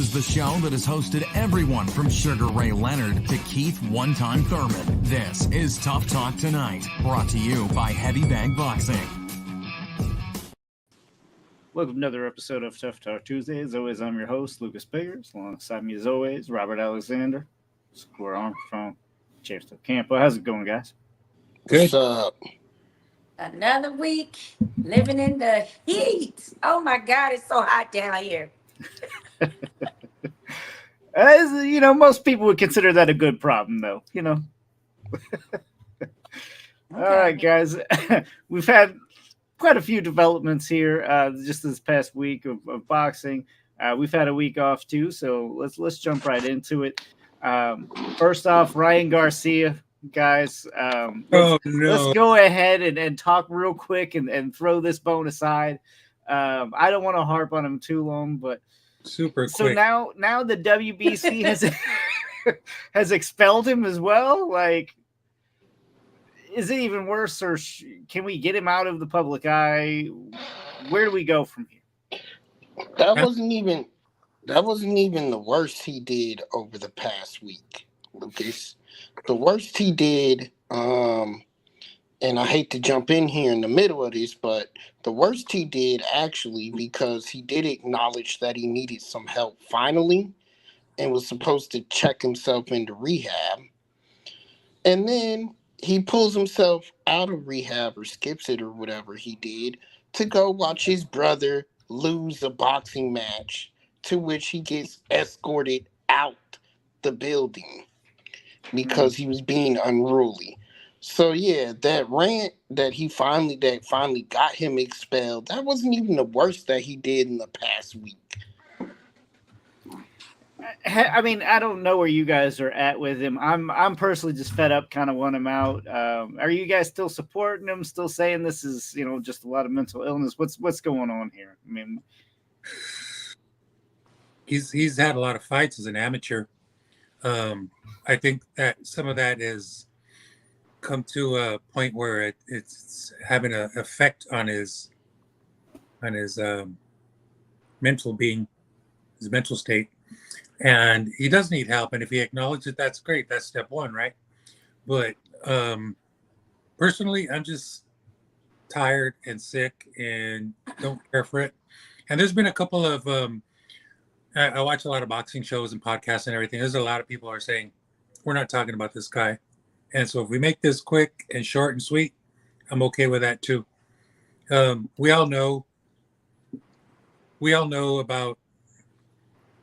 is the show that has hosted everyone from Sugar Ray Leonard to Keith One-Time Thurman. This is Tough Talk Tonight, brought to you by Heavy Bag Boxing. Welcome to another episode of Tough Talk Tuesday. As always, I'm your host, Lucas Biggers. Alongside me, as always, Robert Alexander, Square Armstrong, James Campo. How's it going, guys? Good. What's up? Another week living in the heat. Oh my God, it's so hot down here. Most people would consider that a good problem, though. Okay. All right, guys. We've had quite a few developments here just this past week of boxing. We've had a week off too, so let's jump right into it. First off, Ryan Garcia. Guys, let's go ahead and talk real quick and throw this bone aside. I don't want to harp on him too long, but super quick. So now the WBC has expelled him as well. Like, is it even worse, or can we get him out of the public eye? Where do we go from here? That wasn't even the worst he did over the past week, Lucas. The worst he did, and I hate to jump in here in the middle of this, but the worst he did actually, because he did acknowledge that he needed some help finally and was supposed to check himself into rehab. And then he pulls himself out of rehab or skips it or whatever he did to go watch his brother lose a boxing match, to which he gets escorted out the building because he was being unruly. So yeah, that rant that finally got him expelled, that wasn't even the worst that he did in the past week. I mean, I don't know where you guys are at with him. I'm personally just fed up, kind of want him out. Are you guys still supporting him? Still saying this is, just a lot of mental illness? What's going on here? I mean, he's had a lot of fights as an amateur. I think that some of that has come to a point where it's having an effect on his mental being, his mental state. And he does need help. And if he acknowledges it, that's great. That's step one, right? But personally, I'm just tired and sick and don't care for it. And there's been a couple of, I watch a lot of boxing shows and podcasts and everything. There's a lot of people who are saying, we're not talking about this guy. And so if we make this quick and short and sweet, I'm okay with that too. We all know about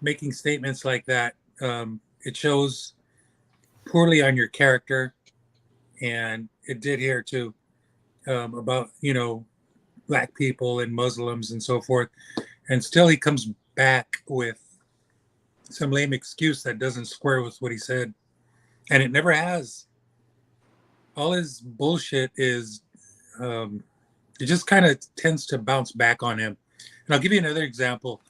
making statements like that. It shows poorly on your character, and it did here too, about black people and Muslims and so forth. And still he comes back with some lame excuse that doesn't square with what he said, and it never has. All his bullshit is it just kind of tends to bounce back on him. And I'll give you another example.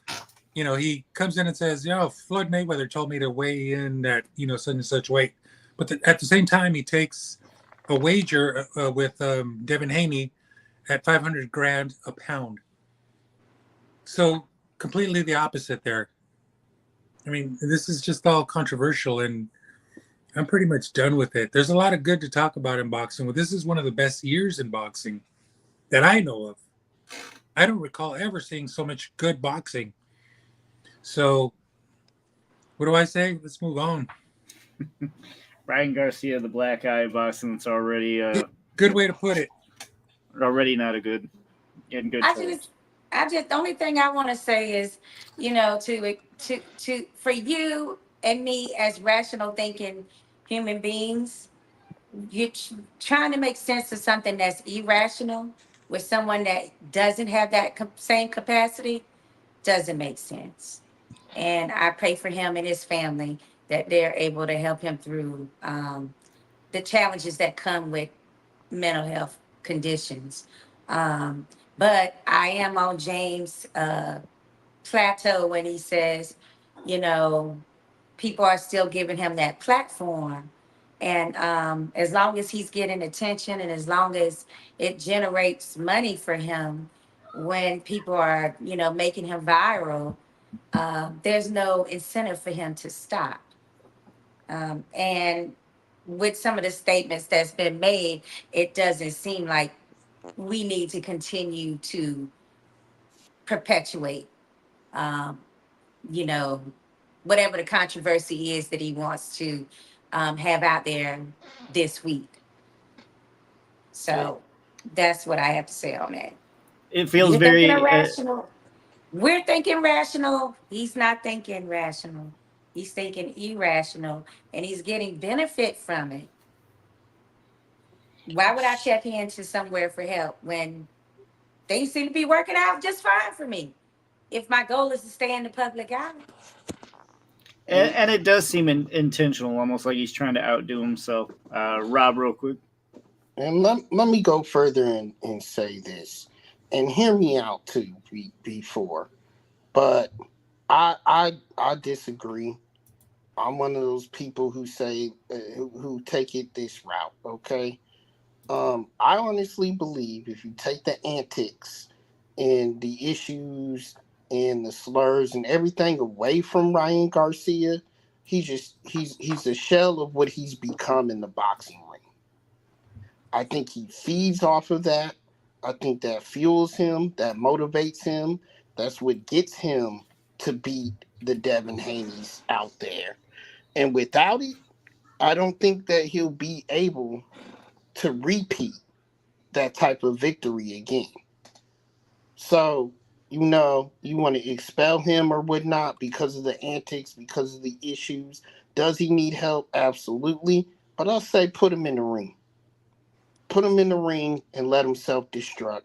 He comes in and says, Floyd Mayweather told me to weigh in at, such and such weight. But at the same time, he takes a wager with Devin Haney at $500,000 a pound. So completely the opposite there. I mean, this is just all controversial, and I'm pretty much done with it. There's a lot of good to talk about in boxing. Well, this is one of the best years in boxing that I know of. I don't recall ever seeing so much good boxing. So, what do I say? Let's move on. Ryan Garcia, the black eye of boxing. It's already good way to put it. Already not a good, getting good. The only thing I want to say is, to for you and me as rational thinking human beings, you're trying to make sense of something that's irrational with someone that doesn't have that same capacity doesn't make sense. And I pray for him and his family that they're able to help him through the challenges that come with mental health conditions. But I am on James' plateau when he says, people are still giving him that platform. And as long as he's getting attention and as long as it generates money for him, when people are, making him viral, there's no incentive for him to stop. And with some of the statements that's been made, it doesn't seem like we need to continue to perpetuate, um, you know, whatever the controversy is that he wants to have out there this week. So that's what I have to say on that. It feels You're thinking very irrational. We're thinking rational. He's not thinking rational. He's thinking irrational, and he's getting benefit from it. Why would I check into somewhere for help when things seem to be working out just fine for me? If my goal is to stay in the public eye. and it does seem intentional, almost like he's trying to outdo himself. Rob, real quick. And let me go further and say this, and hear me out too before. But I disagree. I'm one of those people who say who take it this route. Okay, I honestly believe if you take the antics and the issues and the slurs and everything away from Ryan Garcia, he's a shell of what he's become in the boxing ring. I think he feeds off of that. I think that fuels him, that motivates him. That's what gets him to beat the Devin Haney's out there. And without it, I don't think that he'll be able to repeat that type of victory again. So, you want to expel him or whatnot because of the antics, because of the issues. Does he need help? Absolutely. But I'll say put him in the ring. Put him in the ring and let him self-destruct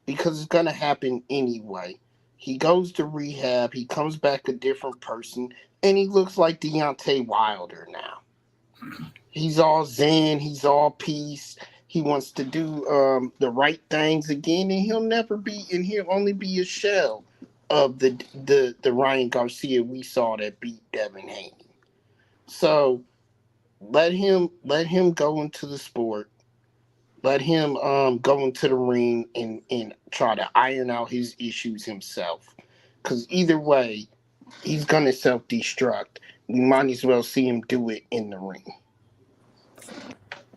because it's going to happen anyway. He goes to rehab. He comes back a different person, and he looks like Deontay Wilder now. He's all zen. He's all peace. He wants to do the right things again, and he'll only be a shell of the Ryan Garcia we saw that beat Devin Haney. So let him go into the sport. Let him go into the ring and try to iron out his issues himself. Because either way, he's going to self-destruct. We might as well see him do it in the ring.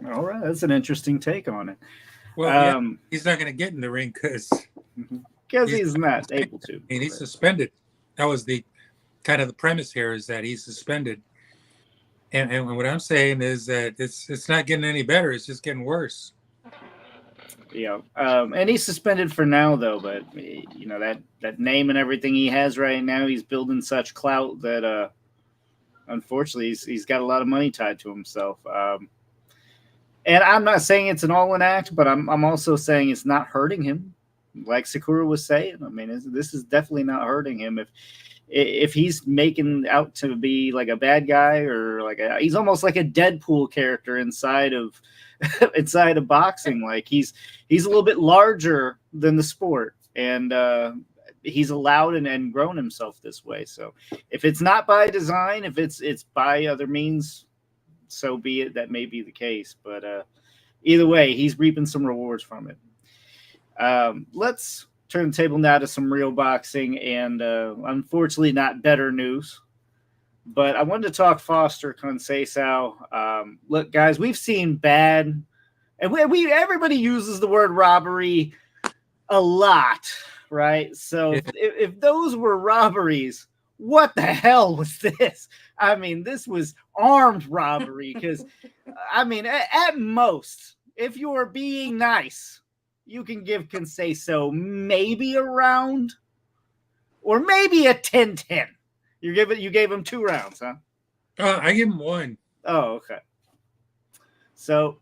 All right, that's an interesting take on it. Well, he's not going to get in the ring because he's not able to. And he's suspended. That was the kind of the premise here, is that he's suspended. And what I'm saying is that it's not getting any better. It's just getting worse. Yeah, and he's suspended for now, though. But that name and everything he has right now, he's building such clout that unfortunately he's got a lot of money tied to himself. And I'm not saying it's an all-in act, but I'm also saying it's not hurting him, like Sakura was saying. I mean, this is definitely not hurting him. If he's making out to be like a bad guy, or he's almost like a Deadpool character inside of boxing. Like he's a little bit larger than the sport, and he's allowed and grown himself this way. So if it's not by design, if it's by other means, so be it. That may be the case, but either way, he's reaping some rewards from it. Let's turn the table now to some real boxing, and unfortunately not better news. But I wanted to talk Foster Conceicao. Look, guys, we've seen bad, and we everybody uses the word robbery a lot, right? So if those were robberies, what the hell was this? I mean, this was armed robbery because, I mean, at most, if you're being nice, you can give Conceicao maybe a round or maybe a 10-10. You gave him 2 rounds, huh? I give him 1. Oh, okay. So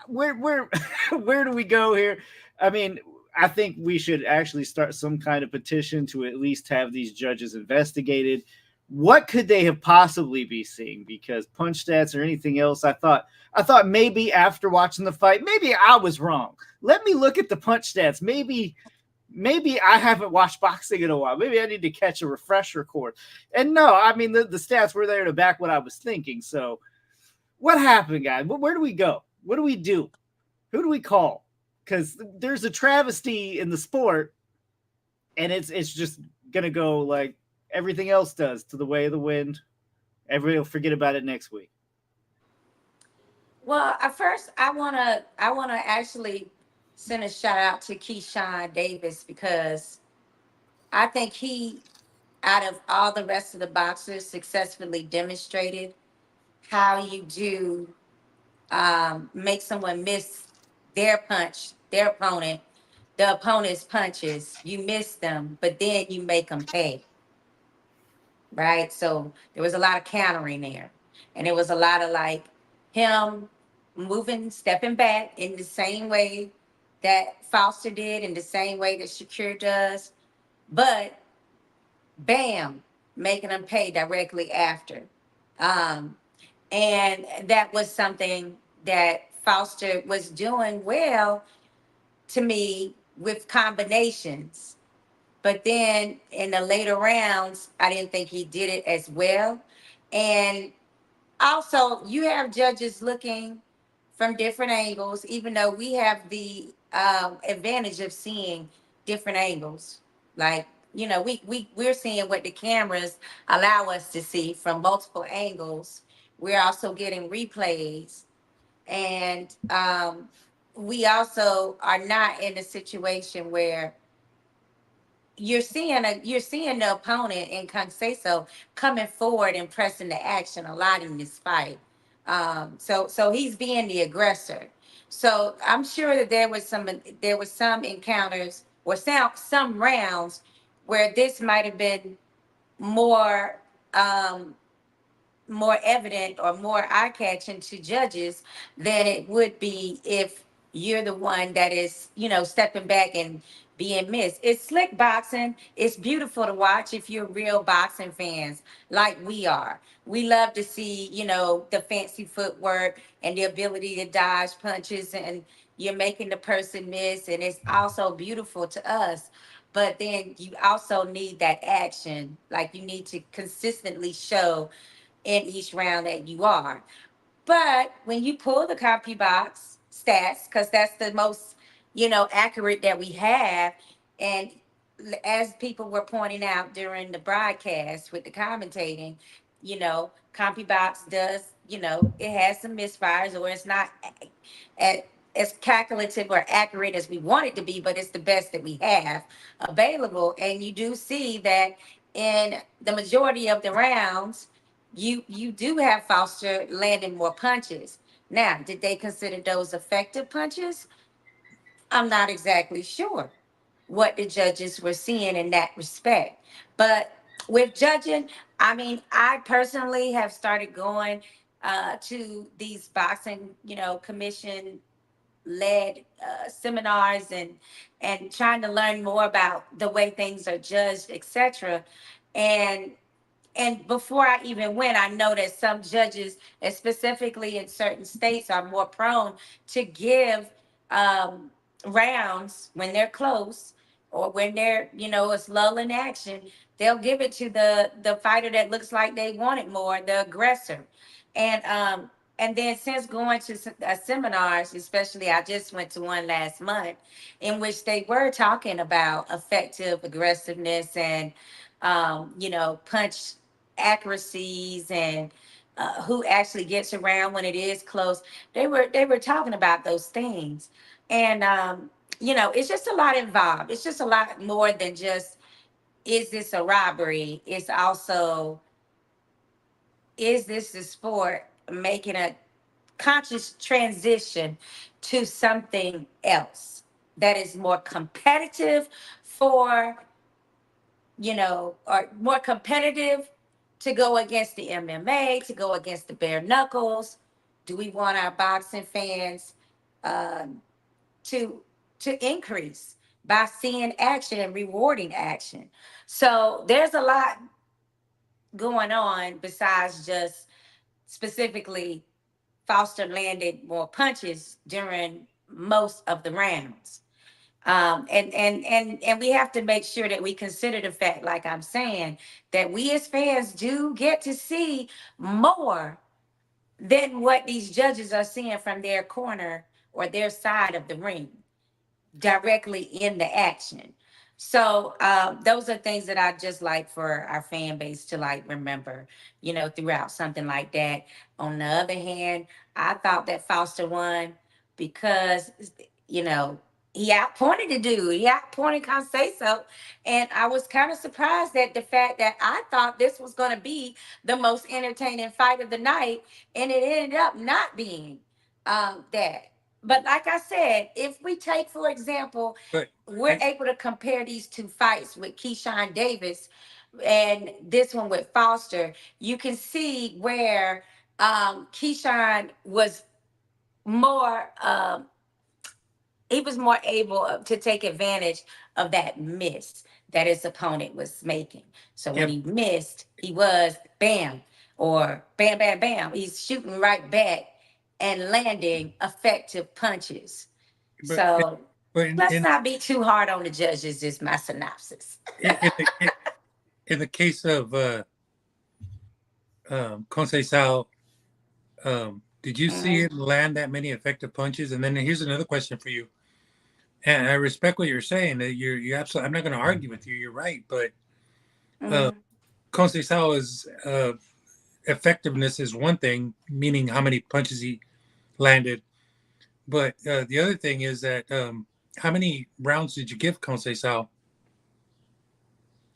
where where do we go here? I mean, I think we should actually start some kind of petition to at least have these judges investigated. What could they have possibly be seeing? Because punch stats or anything else, I thought maybe after watching the fight, maybe I was wrong. Let me look at the punch stats. Maybe I haven't watched boxing in a while. Maybe I need to catch a refresher course. And no, I mean, the stats were there to back what I was thinking. So what happened, guys? Where do we go? What do we do? Who do we call? Because there's a travesty in the sport, and it's just gonna go like everything else does, to the way of the wind. Everybody will forget about it next week. Well, at first, I wanna actually send a shout out to Keyshawn Davis because I think he, out of all the rest of the boxers, successfully demonstrated how you do make someone miss their punch, their opponent, the opponent's punches. You miss them, but then you make them pay, right? So there was a lot of countering there, and it was a lot of like him moving, stepping back in the same way that Foster did, in the same way that Shakir does, but bam, making them pay directly after. Um, and that was something that Foster was doing well to me with combinations. But then in the later rounds, I didn't think he did it as well. And also, you have judges looking from different angles, even though we have the advantage of seeing different angles. Like, we're seeing what the cameras allow us to see from multiple angles. We're also getting replays. And we also are not in a situation where you're seeing the opponent in Conceicao coming forward and pressing the action a lot in this fight. So he's being the aggressor. So I'm sure that there was some encounters or some rounds where this might have been more um, more evident or more eye catching to judges than it would be if you're the one that is, stepping back and being missed. It's slick boxing. It's beautiful to watch if you're real boxing fans like we are. We love to see, the fancy footwork and the ability to dodge punches, and you're making the person miss. And it's also beautiful to us. But then you also need that action. Like, you need to consistently show in each round that you are. But when you pull the copy box stats, because that's the most, accurate that we have, and as people were pointing out during the broadcast with the commentating, copy box does, it has some misfires, or it's not as calculative or accurate as we want it to be, but it's the best that we have available. And you do see that in the majority of the rounds, you do have Foster landing more punches. Now, did they consider those effective punches? I'm not exactly sure what the judges were seeing in that respect. But with judging, I mean, I personally have started going to these boxing, commission led seminars, and trying to learn more about the way things are judged, etc. And before I even went, I know that some judges, and specifically in certain states, are more prone to give um, rounds when they're close, or when they're, it's lull in action. They'll give it to the fighter that looks like they want it more, the aggressor. And then, since going to seminars, especially I just went to one last month, in which they were talking about effective aggressiveness and punch accuracies, and who actually gets around when it is close. They were talking about those things, and it's just a lot involved. It's just a lot more than just, is this a robbery? It's also, is this the sport making a conscious transition to something else that is more competitive for, or more competitive, to go against the MMA, to go against the bare knuckles? Do we want our boxing fans um, to increase by seeing action and rewarding action? So there's a lot going on besides just specifically Foster landed more punches during most of the rounds. And we have to make sure that we consider the fact, like I'm saying, that we as fans do get to see more than what these judges are seeing from their corner or their side of the ring directly in the action. So those are things that I just like for our fan base to like remember, throughout something like that. On the other hand, I thought that Foster won because, you know, he outpointed the dude. He outpointed Conceicao. And I was kind of surprised at the fact that I thought this was going to be the most entertaining fight of the night. And it ended up not being that. But like I said, if we take, for example, But we're able to compare these two fights with Keyshawn Davis and this one with Foster, you can see where Keyshawn was more he was more able to take advantage of that miss that his opponent was making. So when yeah, he missed, he was bam or bam, bam, bam. He's shooting right back and landing effective punches. but So but let's not be too hard on the judges, is my synopsis. in the case of Conceicao, did you see Mhm. him land that many effective punches? And then here's another question for you. And I respect what you're saying. That you're absolutely. I'm not going to argue with you. You're right. But uh, Mhm. Conceição's effectiveness is one thing, meaning how many punches he landed. But the other thing is that how many rounds did you give Conceição?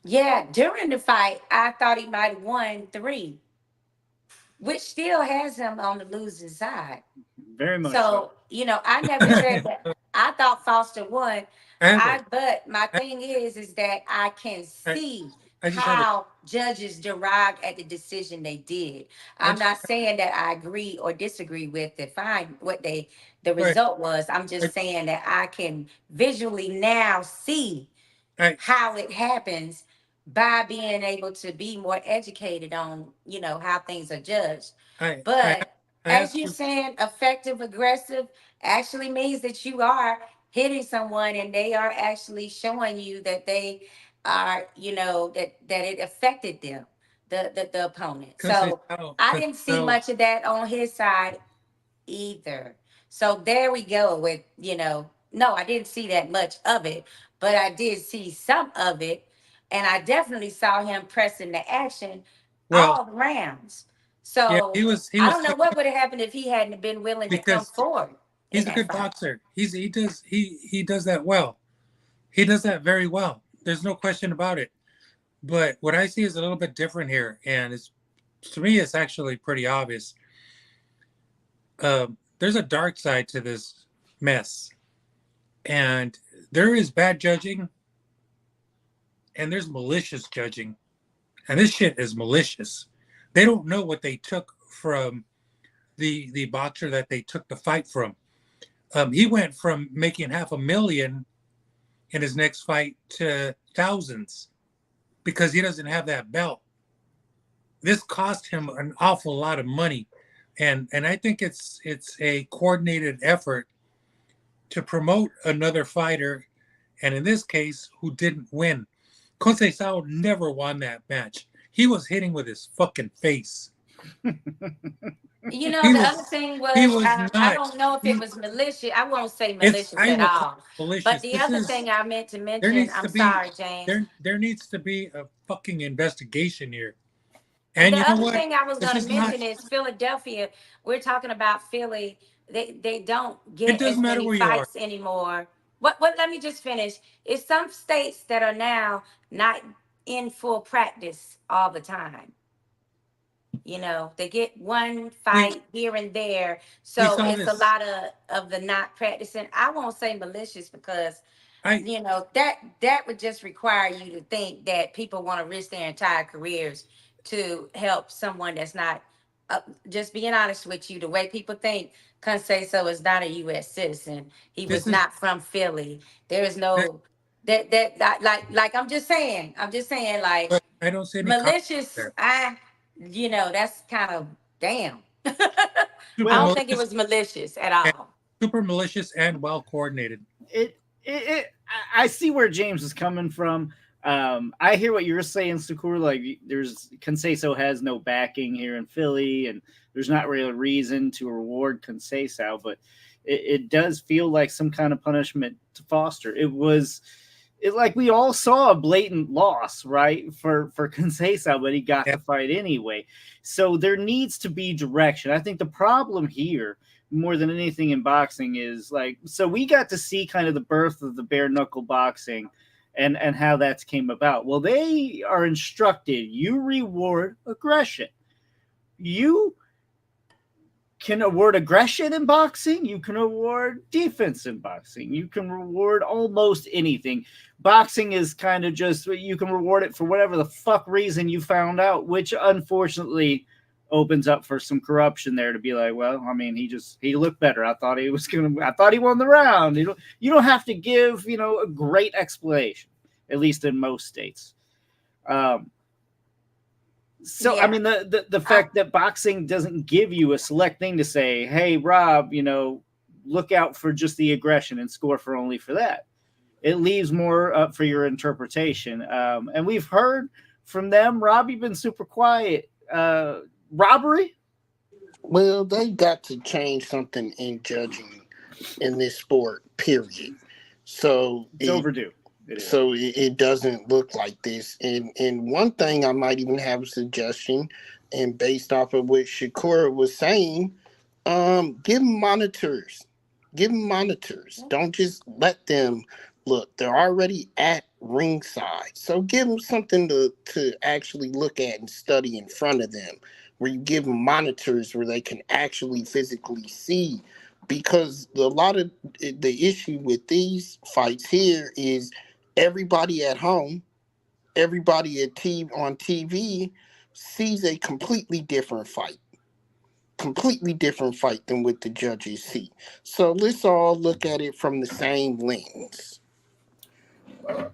Yeah, during the fight, I thought he might have won 3, which still has him on the losing side. Very much so. So, I never said that I thought Foster won. I But my thing is that I can I, see I just have a how judges derived at the decision they did. I I'm just not saying that I agree or disagree with the right. result was. I'm I, just saying that I can visually now see I how it happens by being able to be more educated on, how things are judged. I But as asked you're you. saying, effective aggressive actually means that you are hitting someone and they are actually showing you that they are, that it affected them, the opponent. So I didn't see Conceição, much of that on his side either. So there we go with, no, I didn't see that much of it, but I did see some of it. And I definitely saw him pressing the action well, all the rounds. yeah, So he I was don't know what would have happened if he hadn't been willing to come because forward in he's a that good fight. boxer. He does that well. He does that very well. There's no question about it. But what I see is a little bit different here, and it's to me it's actually pretty obvious. There's a dark side to this mess, and there is bad judging, and there's malicious judging, and this shit is malicious. They don't know what they took from the boxer that they took the fight from. He went from making $500,000 in his next fight to thousands because he doesn't have that belt. This cost him an awful lot of money, and I think it's a coordinated effort to promote another fighter, and in this case, who didn't win. Conceicao never won that match. He was hitting with his fucking face. He The other was thing he was, was I not. don't know if it He, was malicious. I won't say it's malicious I at will call all. it But malicious. the This other is thing I meant to there mention, needs I'm to be sorry, James. there needs to be a fucking investigation here. And And the you know other what? thing I was This going to is not. mention is Philadelphia. We're talking about Philly. They don't It get doesn't as matter many where you are. fights anymore. What? Let me just finish. It's some states that are now not in full practice all the time. They get one We fight here and there, we so saw it's a this. lot of the not practicing. I won't say malicious because I that would just require you to think that people want to risk their entire careers to help someone that's not. Just being honest with you, the way people think, Conceição is not a U.S. citizen. He this was is not from Philly. There is that, no that like I'm just saying. I'm just saying like but I don't see any conflict malicious. there. That's kind of damn. I Super don't Well, think it malicious was malicious at and all. super malicious and well coordinated. I see where James is coming from. I hear what you're saying, Sakura. Like, there's Conceicao has no backing here in Philly, and there's not really a reason to reward Conceicao, but it does feel like some kind of punishment to Foster. like we all saw a blatant loss, right, for Conceicao, but he got Yeah. the fight anyway. So there needs to be direction. I think the problem here, more than anything in boxing, is like, so we got to see kind of the birth of the bare knuckle boxing and how that's came about. Well, they are instructed, you reward aggression. You can award aggression in boxing. You can award defense in boxing. You can reward almost anything. Boxing is kind of just, you can reward it for whatever the fuck reason you found out, which unfortunately opens up for some corruption there to be like, well, I mean, he looked better. I thought he won the round. You don't have to give, a great explanation, at least in most states. So, Yeah. I mean, the fact that boxing doesn't give you a select thing to say, hey, Rob, look out for just the aggression and score for that. It leaves more up for your interpretation. And we've heard from them, Rob, you've been super quiet. Robbery? Well, they got to change something in judging in this sport, period. So It's overdue. So it doesn't look like this. And one thing I might even have a suggestion, and based off of what Shakura was saying, give them monitors. Give them monitors. Don't just let them look. They're already at ringside. So give them something to actually look at and study in front of them, where you give them monitors where they can actually physically see. Because a lot of the issue with these fights here is everybody at home, everybody on TV sees a completely different fight than what the judges see. So let's all look at it from the same lens.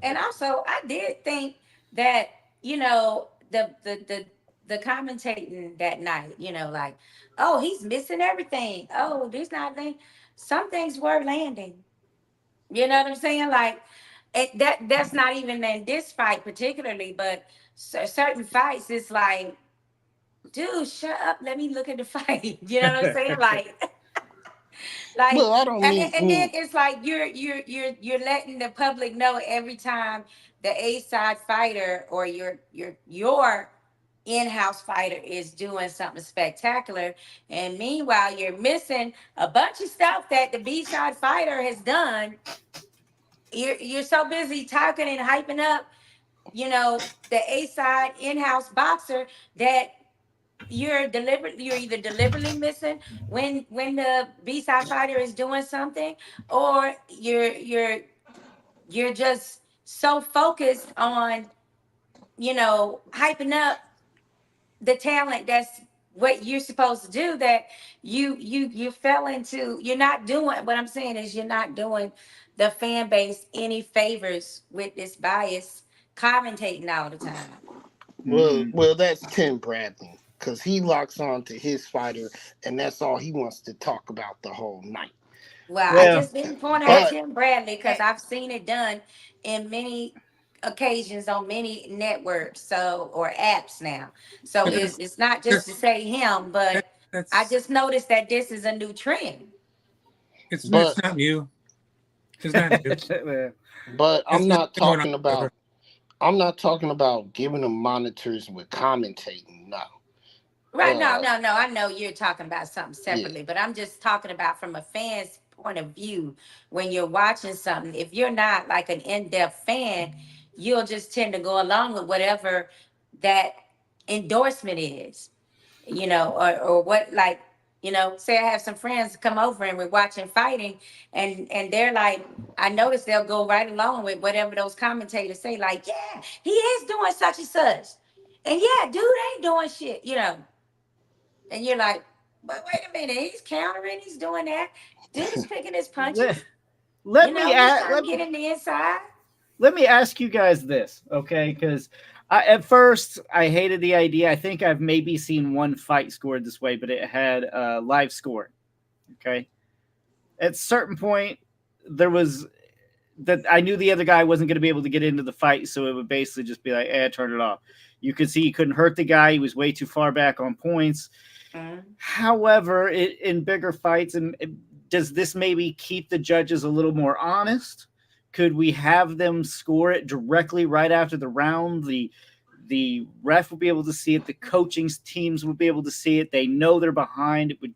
And also, I did think that the commentating that night, like, oh, he's missing everything. Oh, there's nothing. Some things were landing. You know what I'm saying? Like, that's not even in this fight particularly, but certain fights, it's like, dude, shut up. Let me look at the fight. You know what I'm saying? Like, Well, I don't and then mean it's like you're letting the public know every time the A side fighter or your in-house fighter is doing something spectacular, and meanwhile you're missing a bunch of stuff that the B side fighter has done. You're so busy talking and hyping up, the A side in-house boxer, that you're either deliberately missing when the B-side fighter is doing something, or you're just so focused on hyping up the talent that's what you're supposed to do, that you fell into. You're not doing, what I'm saying is, you're not doing the fan base any favors with this bias commentating all the time. well, that's Tim Bradley, because he locks on to his fighter, and that's all he wants to talk about the whole night. Well, I Well, just didn't point out But Tim Bradley because I've seen it done in many occasions on many networks, or apps now. So it's not just to say him, but I That's just noticed that this is a new trend. it's but not new. It's not new. but It's I'm been not going on talking forever. about I'm not talking about giving them monitors with commentating. No. Right? No, Uh, no, no. I know you're talking about something yeah. separately, but I'm just talking about from a fan's point of view. When you're watching something, if you're not like an in-depth fan, you'll just tend to go along with whatever that endorsement is, or what, like, say I have some friends come over and we're watching fighting, and they're like, I notice they'll go right along with whatever those commentators say, like, yeah, he is doing such and such, and yeah, dude ain't doing shit. And you're like, but wait a minute, he's countering, he's doing that. Dude's picking his let, punches. let me He's add, trying to get in the inside. let me ask you guys this, okay? Because at first I hated the idea. I think I've maybe seen one fight scored this way, but it had live scoring. Okay, at a certain point, there was that I knew the other guy wasn't going to be able to get into the fight, so it would basically just be like, turn it off. You could see he couldn't hurt the guy. He was way too far back on points. However, in bigger fights, and does this maybe keep the judges a little more honest? Could we have them score it directly right after the round? The ref will be able to see it. The coaching teams will be able to see it. They know they're behind. It would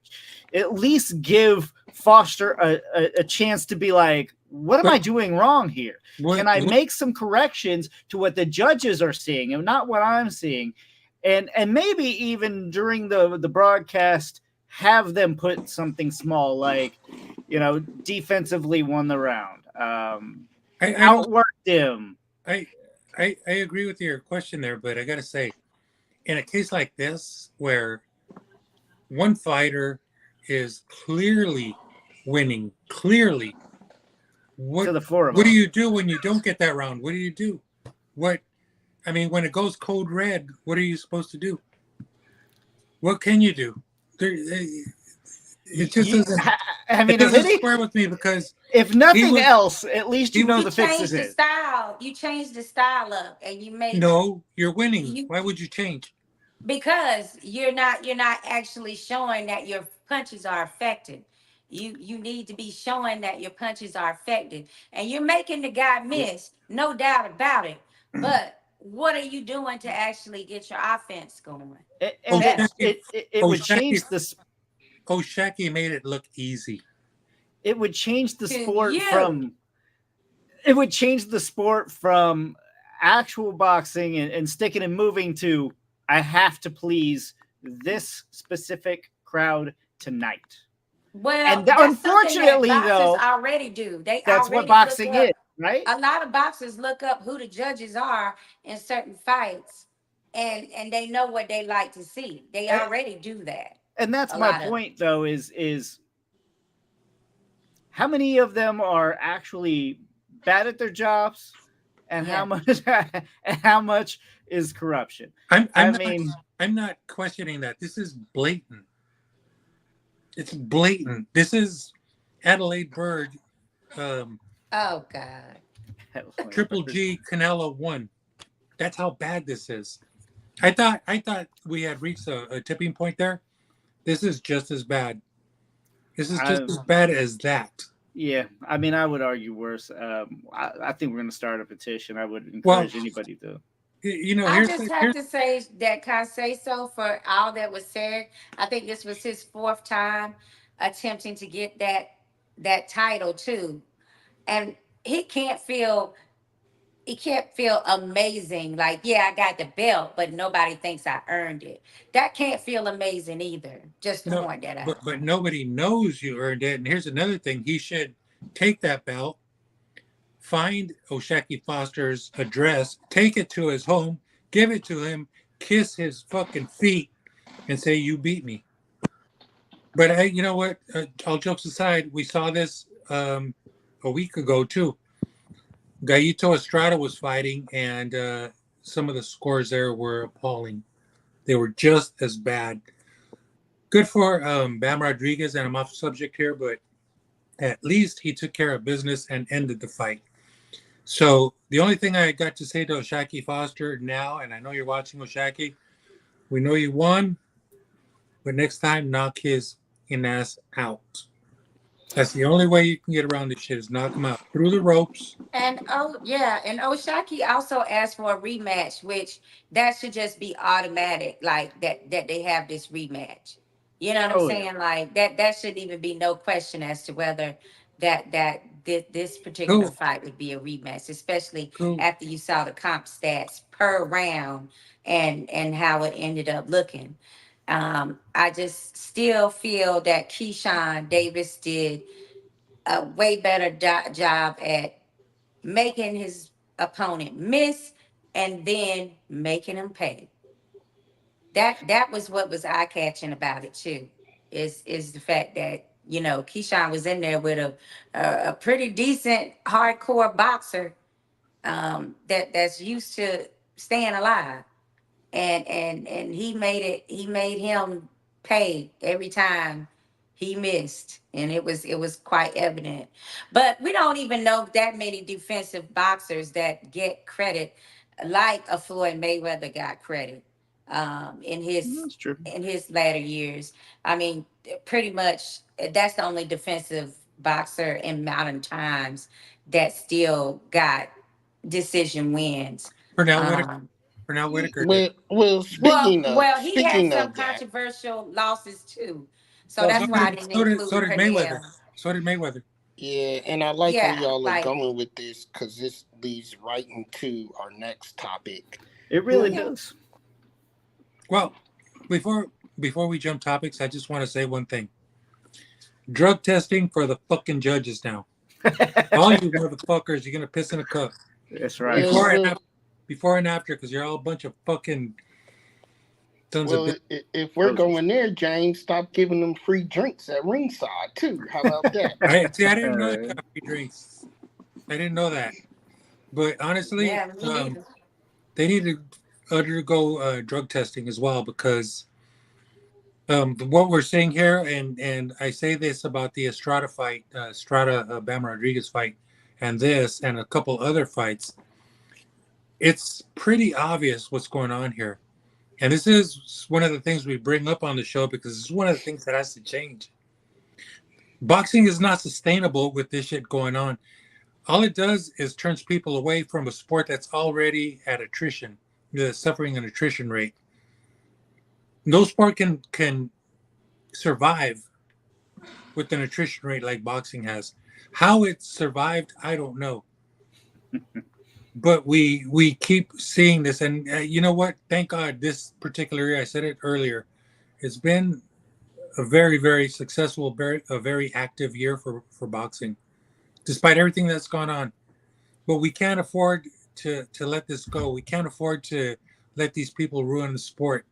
at least give Foster a chance to be like, what am I doing wrong here? Can I make some corrections to what the judges are seeing and not what I'm seeing? And maybe even during the broadcast, have them put something small like, defensively won the round. Outworked him. I agree with your question there, but I got to say, in a case like this, where one fighter is clearly winning, what do you do when you don't get that round? What do you do? When it goes code red, what are you supposed to do? What can you do? It just doesn't. It doesn't square with me because if nothing else, at least the fix is it. You changed the style up, and you made. No, you're winning. Why would you change? Because you're not actually showing that your punches are effective. You need to be showing that your punches are effective, and you're making the guy miss, no doubt about it. But what are you doing to actually get your offense going? It would change this. Shaki made it look easy. It would change the sport from. It would change the sport from actual boxing and sticking and moving to, I have to please this specific crowd tonight. Well, and unfortunately, though, already do. That's what boxing is, right? A lot of boxers look up who the judges are in certain fights, and they know what they like to see. They already do that. And that's my point, though, is how many of them are actually bad at their jobs, and how much is corruption? I'm not questioning that. This is blatant. It's blatant. This is Adelaide Bird. Oh God. Triple G Canelo 1. That's how bad this is. I thought we had reached a tipping point there. This is just as bad. This is just as bad as that. Yeah, I would argue worse. I think we're going to start a petition. I would encourage anybody to. I just have to say that Conceicao, for all that was said, I think this was his 4th time attempting to get that title too, and he can't feel amazing. Like, yeah, I got the belt, but nobody thinks I earned it. That can't feel amazing either. Just to point that out. But nobody knows you earned it. And here's another thing: he should take that belt, find O'Shaquie Foster's address, take it to his home, give it to him, kiss his fucking feet, and say, "You beat me." But you know what? All jokes aside, we saw this a week ago too. Gallito Estrada was fighting, and some of the scores there were appalling. They were just as bad. Good for Bam Rodriguez, and I'm off subject here, but at least he took care of business and ended the fight. So the only thing I got to say to O'Shaquie Foster now, and I know you're watching, O'Shaquie, we know you won, but next time, knock his ass out. That's the only way you can get around this shit, is knock him out through the ropes. And O'Shaquie also asked for a rematch, which that should just be automatic, like that they have this rematch. You know what I'm saying? Yeah. Like that shouldn't even be no question as to whether this particular fight would be a rematch, especially after you saw the comp stats per round and how it ended up looking. I just still feel that Keyshawn Davis did a way better job at making his opponent miss and then making him pay. That was what was eye-catching about it too, is the fact that, Keyshawn was in there with a pretty decent hardcore boxer that's used to staying alive. And he made him pay every time he missed, and it was quite evident. But we don't even know that many defensive boxers that get credit like a Floyd Mayweather got credit in his latter years. I mean, pretty much that's the only defensive boxer in modern times that still got decision wins. Pernell Whitaker. Um, Pernell Whitaker did. Well, he had speaking some of that, controversial losses too, so Well, that's why I didn't so include did Mayweather. Pernell. So did Mayweather. yeah, and I like where Yeah, y'all are like going with this because this leads right into our next topic. It really okay. does. Well, before we jump topics, I just want to say one thing. Drug testing for the fucking judges now. All you motherfuckers, you're gonna piss in a cup. That's right. Before and after, because you're all a bunch of fucking tons of. If we're going there, James, stop giving them free drinks at ringside too. How about that? I didn't know they got free drinks. I didn't know that. But honestly, Yeah, me neither. they need to undergo drug testing as well because what we're seeing here, and I say this about the Estrada fight, Bam Rodriguez fight, and this and a couple other fights, it's pretty obvious what's going on here. And this is one of the things we bring up on the show because it's one of the things that has to change. Boxing is not sustainable with this shit going on. All it does is turns people away from a sport that's already at attrition, suffering an attrition rate. No sport can survive with an attrition rate like boxing has. How it survived, I don't know. But we keep seeing this, and you know what? Thank God this particular year, I said it earlier, it's been a very, very successful, a very active year for boxing, despite everything that's gone on. But we can't afford to let this go. We can't afford to let these people ruin the sport.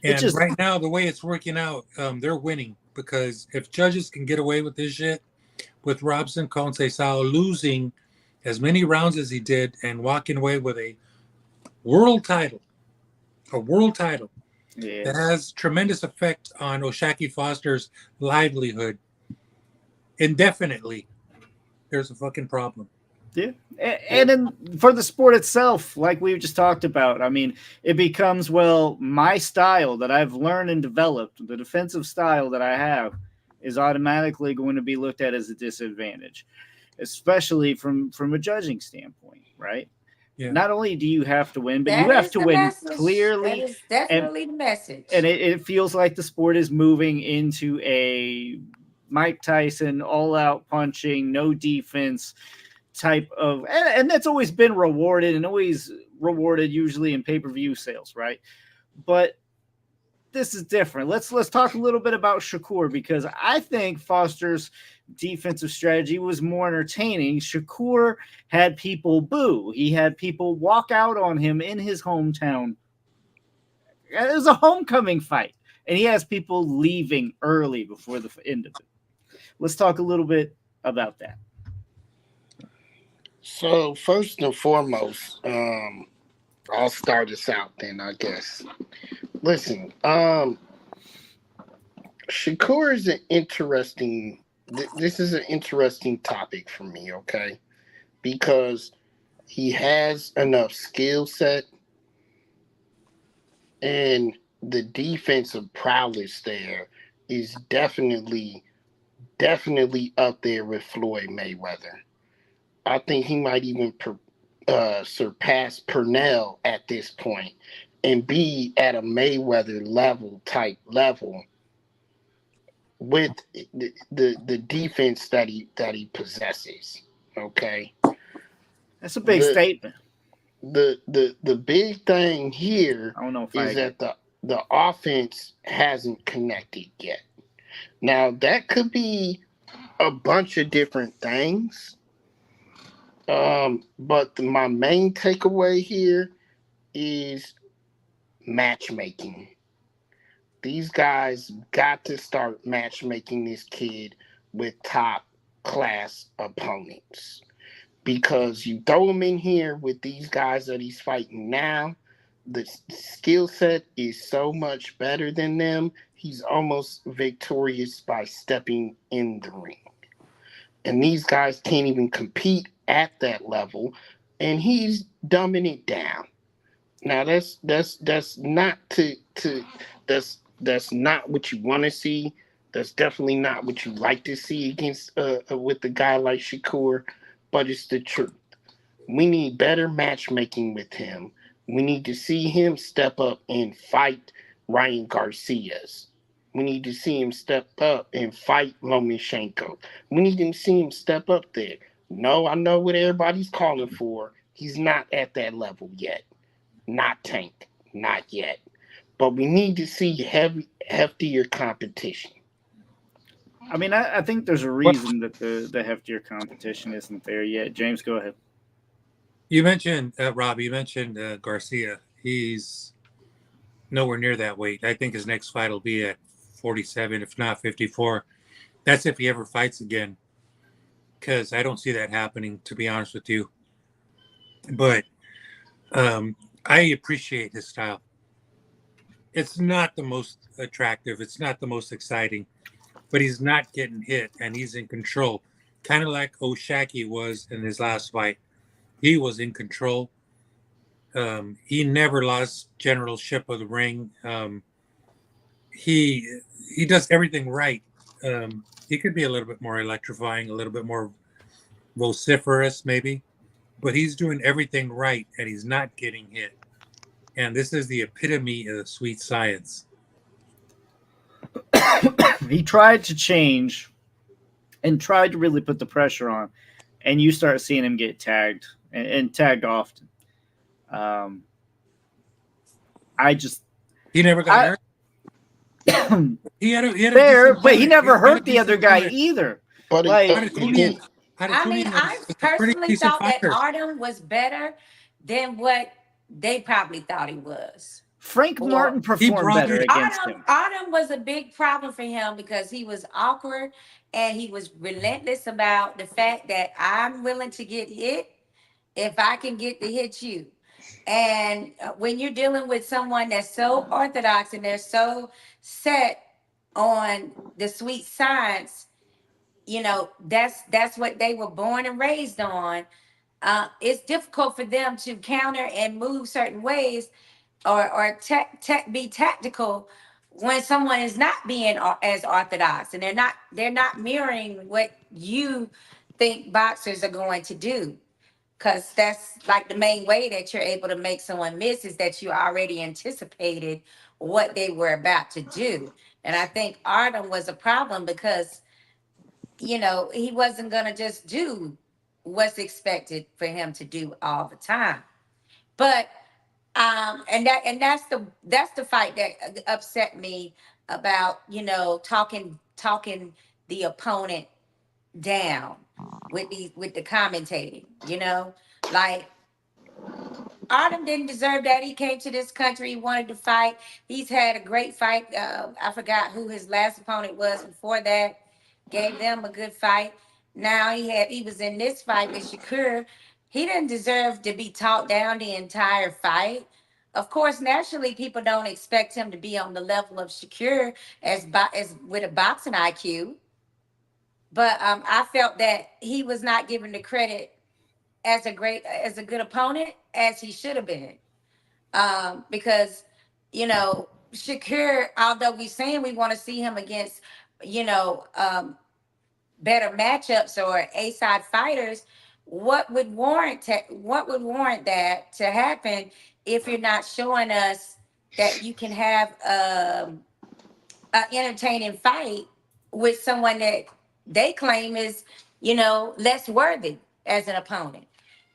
And right now, the way it's working out, they're winning because if judges can get away with this shit, with Robson Conceicao losing as many rounds as he did and walking away with a world title that has tremendous effect on Oshaki Foster's livelihood indefinitely, there's a fucking problem. Yeah. And then for the sport itself, like we just talked about, I mean, it becomes, well, my style that I've learned and developed, the defensive style that I have, is automatically going to be looked at as a disadvantage, especially from a judging standpoint, right? Yeah. Not only do you have to win, but you have to win clearly. That is definitely the message. And it feels like the sport is moving into a Mike Tyson all-out punching, no defense type of, and that's always been rewarded and always rewarded usually in pay-per-view sales, right? But this is different. Let's talk a little bit about Shakur because I think Foster's defensive strategy was more entertaining. Shakur had people boo. He had people walk out on him in his hometown. It was a homecoming fight, and he has people leaving early before the end of it. Let's talk a little bit about that. So first and foremost, I'll start this out then, I guess. Listen, Shakur is an interesting. This is an interesting topic for me, okay? Because he has enough skill set and the defensive prowess there is definitely up there with Floyd Mayweather. I think he might even surpass Pernell at this point and be at a Mayweather level with the defense that he possesses. Okay, that's a big statement. The big thing here I don't know is that the offense hasn't connected yet. Now that could be a bunch of different things. But my main takeaway here is matchmaking. These guys got to start matchmaking this kid with top class opponents because you throw him in here with these guys that he's fighting now, the skill set is so much better than them. He's almost victorious by stepping in the ring. And these guys can't even compete at that level, and he's dumbing it down. Now that's not that's not what you want to see. That's definitely not what you like to see against with a guy like Shakur, but it's the truth. We need better matchmaking with him. We need to see him step up and fight Ryan Garcia's. We need to see him step up and fight Lomachenko. We need to see him step up there. No, I know what everybody's calling for. He's not at that level yet. Not Tank. Not yet. But we need to see heftier competition. I mean, I think there's a Well, reason that the heftier competition isn't there yet. James, go ahead. you mentioned Rob. You mentioned Garcia. He's nowhere near that weight. I think his next fight will be at 47, if not 54. That's if he ever fights again, because I don't see that happening, to be honest with you. But I appreciate his style. It's not the most attractive. It's not the most exciting, but he's not getting hit and he's in control. Kind of like Oshaki was in his last fight. He was in control. He never lost generalship of the ring. He does everything right. He could be a little bit more electrifying, a little bit more vociferous, maybe, but he's doing everything right and he's not getting hit. And this is the epitome of sweet science. He tried to change and tried to really put the pressure on, and you start seeing him get tagged and tagged often. I just He never got hurt. He had a fair, decent but he opponent. never He had a hurt the decent other guy opponent. either. But Like, again, I mean, I was a pretty personally decent thought that fighter. Artem was better than what they probably thought he was. Frank Or Martin performed brought better it. against him. Artem was a big problem for him because he was awkward and he was relentless about the fact that I'm willing to get hit if I can get to hit you. And when you're dealing with someone that's so orthodox and they're so set on the sweet science, you know, that's what they were born and raised on. It's difficult for them to counter and move certain ways or be tactical when someone is not being as orthodox and they're not mirroring what you think boxers are going to do, because that's like the main way that you're able to make someone miss is that you already anticipated what they were about to do. And I think Artem was a problem because he wasn't going to just do what's expected for him to do all the time. But that's the fight that upset me about talking the opponent down with the commentating. Like Artem didn't deserve that. He came to this country. He wanted to fight. He's had a great fight. I forgot who his last opponent was before that. Gave them a good fight. Now he was in this fight with Shakur. He didn't deserve to be talked down the entire fight. Of course, naturally, people don't expect him to be on the level of Shakur as with a boxing IQ. But I felt that he was not given the credit as a good opponent as he should have been. Because Shakur, although we saying we want to see him against you know better matchups or A-side fighters, what would warrant that to happen if you're not showing us that you can have an entertaining fight with someone that they claim is less worthy as an opponent?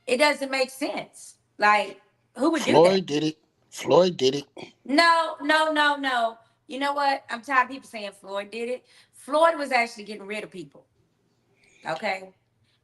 It doesn't make sense. Like, who would do that? Floyd did it. Floyd did it. No, no, no, no. You know what? I'm tired of people saying Floyd did it. Floyd was actually getting rid of people. Okay.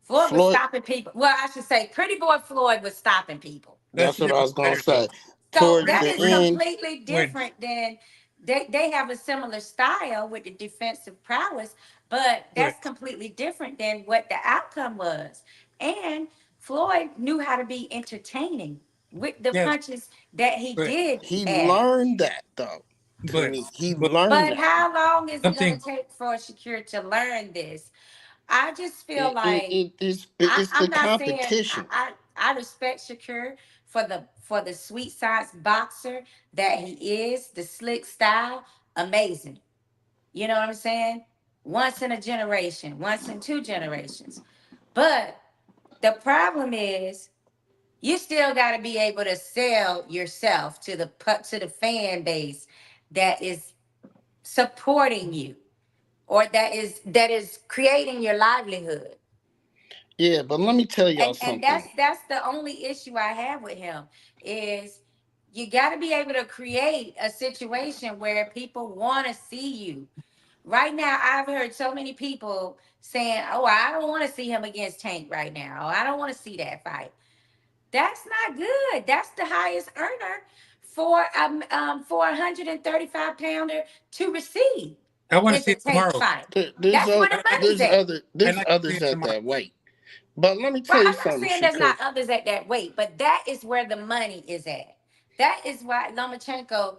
Floyd was Floyd. stopping people. Well, I should say Pretty Boy Floyd was stopping people. That's That's a what I different was gonna fighter, though. say. So Towards that the is end, completely different than they have a similar style with the defensive prowess, but Right. that's completely different than what the outcome was. And Floyd knew how to be entertaining with the Yes, punches that he but did he add. learned that though. To but me, he but learned But that. how long is it going something. to take for Shakir to learn this? I just feel It, it, like it is it's the I'm not saying competition. I respect Shakur for the sweet science boxer that he is, the slick style, amazing. You know what I'm saying? Once in a generation, once in 2 generations. But the problem is you still got to be able to sell yourself to the fan base that is supporting you, or that is creating your livelihood. Yeah, but let me tell y'all And that's something. that's the only issue I have with him is you got to be able to create a situation where people want to see you. Right now, I've heard so many people saying, "Oh, I don't want to see him against Tank right now. I don't want to see that fight." That's not good. That's the highest earner for a 135 pounder to receive I want to is see a it Tank tomorrow. fight. That's where the money's at. I'd There's like to see others it at tomorrow. that weight. But let me Well, tell you I'm not something, saying there's Shakur. not others at that weight, but that is where the money is at. That is why Lomachenko,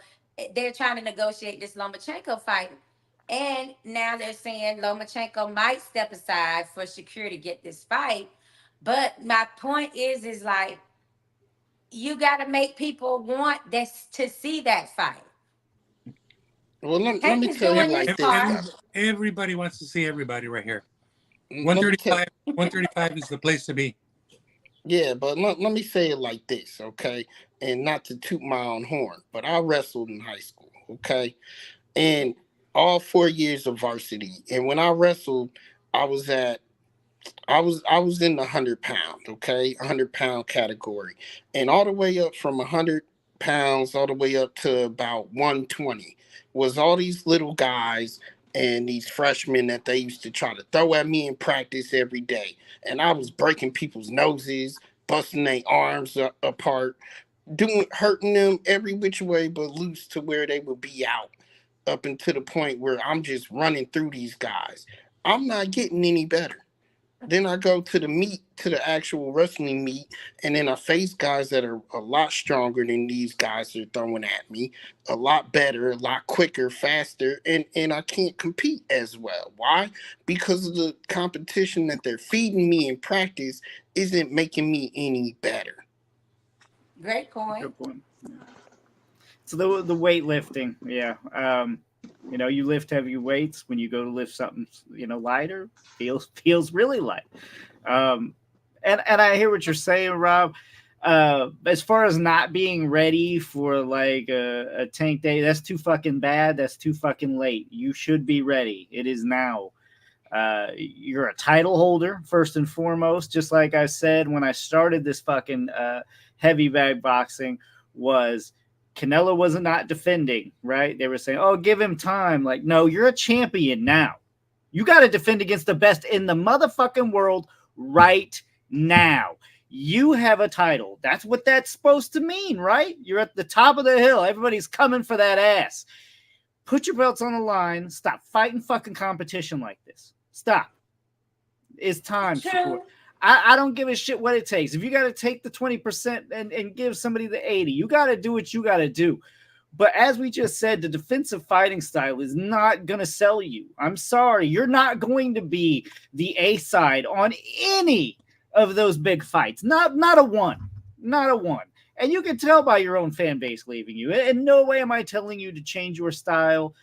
they're trying to negotiate this Lomachenko fight. And now they're saying Lomachenko might step aside for Shakur to get this fight. But my point is like, you got to make people want this to see that fight. Well, let Tank me is tell you doing his like this, part. though. Everybody wants to see everybody right here. Let me tell 135 is the place to be. Yeah, but let me say it like this, okay? And not to toot my own horn, but I wrestled in high school, okay? And all 4 years of varsity. And when I wrestled, I was at I was in the 100 pound, okay, 100 pound category, and all the way up from 100 pounds all the way up to about 120 was all these little guys and these freshmen that they used to try to throw at me in practice every day, and I was breaking people's noses, busting their arms apart, doing hurting them every which way but loose to where they would be out up until the point where I'm just running through these guys. I'm not getting any better. Then I go to the meet, to the actual wrestling meet, and then I face guys that are a lot stronger than these guys are throwing at me, a lot better, a lot quicker, faster, and I can't compete as well. Why? Because of the competition that they're feeding me in practice isn't making me any better. Great point. Good point. So the weightlifting, yeah. You lift heavy weights. When you go to lift something, lighter, feels really light. Um, and I hear what you're saying, Rob. As far as not being ready for like a tank day, that's too fucking bad. That's too fucking late. You should be ready. It is now. You're a title holder first and foremost. Just like I said when I started this fucking heavy bag boxing, was Canelo was not defending, right? They were saying, "Oh, give him time." Like, no, you're a champion now. You got to defend against the best in the motherfucking world right now. You have a title. That's what that's supposed to mean, right? You're at the top of the hill. Everybody's coming for that ass. Put your belts on the line. Stop fighting fucking competition like this. Stop. It's time, Shakur. True. I don't give a shit what it takes. If you got to take the 20% and give somebody the 80, you got to do what you got to do. But as we just said, the defensive fighting style is not going to sell you. I'm sorry. You're not going to be the A side on any of those big fights. Not a one. Not a one. And you can tell by your own fan base leaving you. In no way am I telling you to change your style.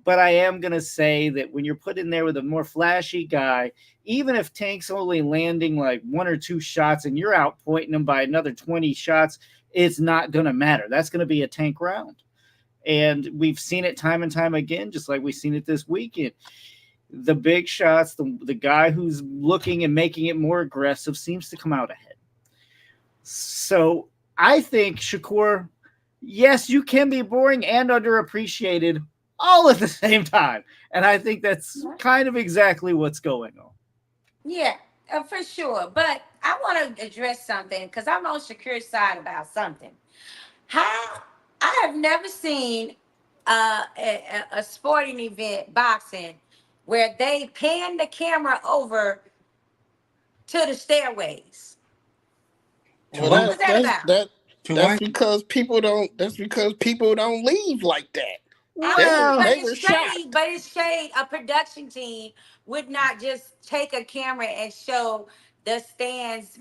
But I am going to say that when you're put in there with a more flashy guy, even if Tank's only landing like 1 or 2 shots and you're out pointing him by another 20 shots, it's not going to matter. That's going to be a Tank round. And we've seen it time and time again, just like we've seen it this weekend. The big shots, the guy who's looking and making it more aggressive seems to come out ahead. So I think, Shakur, yes, you can be boring and underappreciated all at the same time. And I think that's kind of exactly what's going on. Yeah, for sure. But I want to address something because I'm on Shakur's side about something. How I have never seen a sporting event, boxing, where they pan the camera over to the stairways. To Well, What who? was that about? To that's why? because people don't. That's because people don't leave like that. I They mean, were but Well, they it's were shade. shocked. But it's shade. A production team would not just take a camera and show the stands.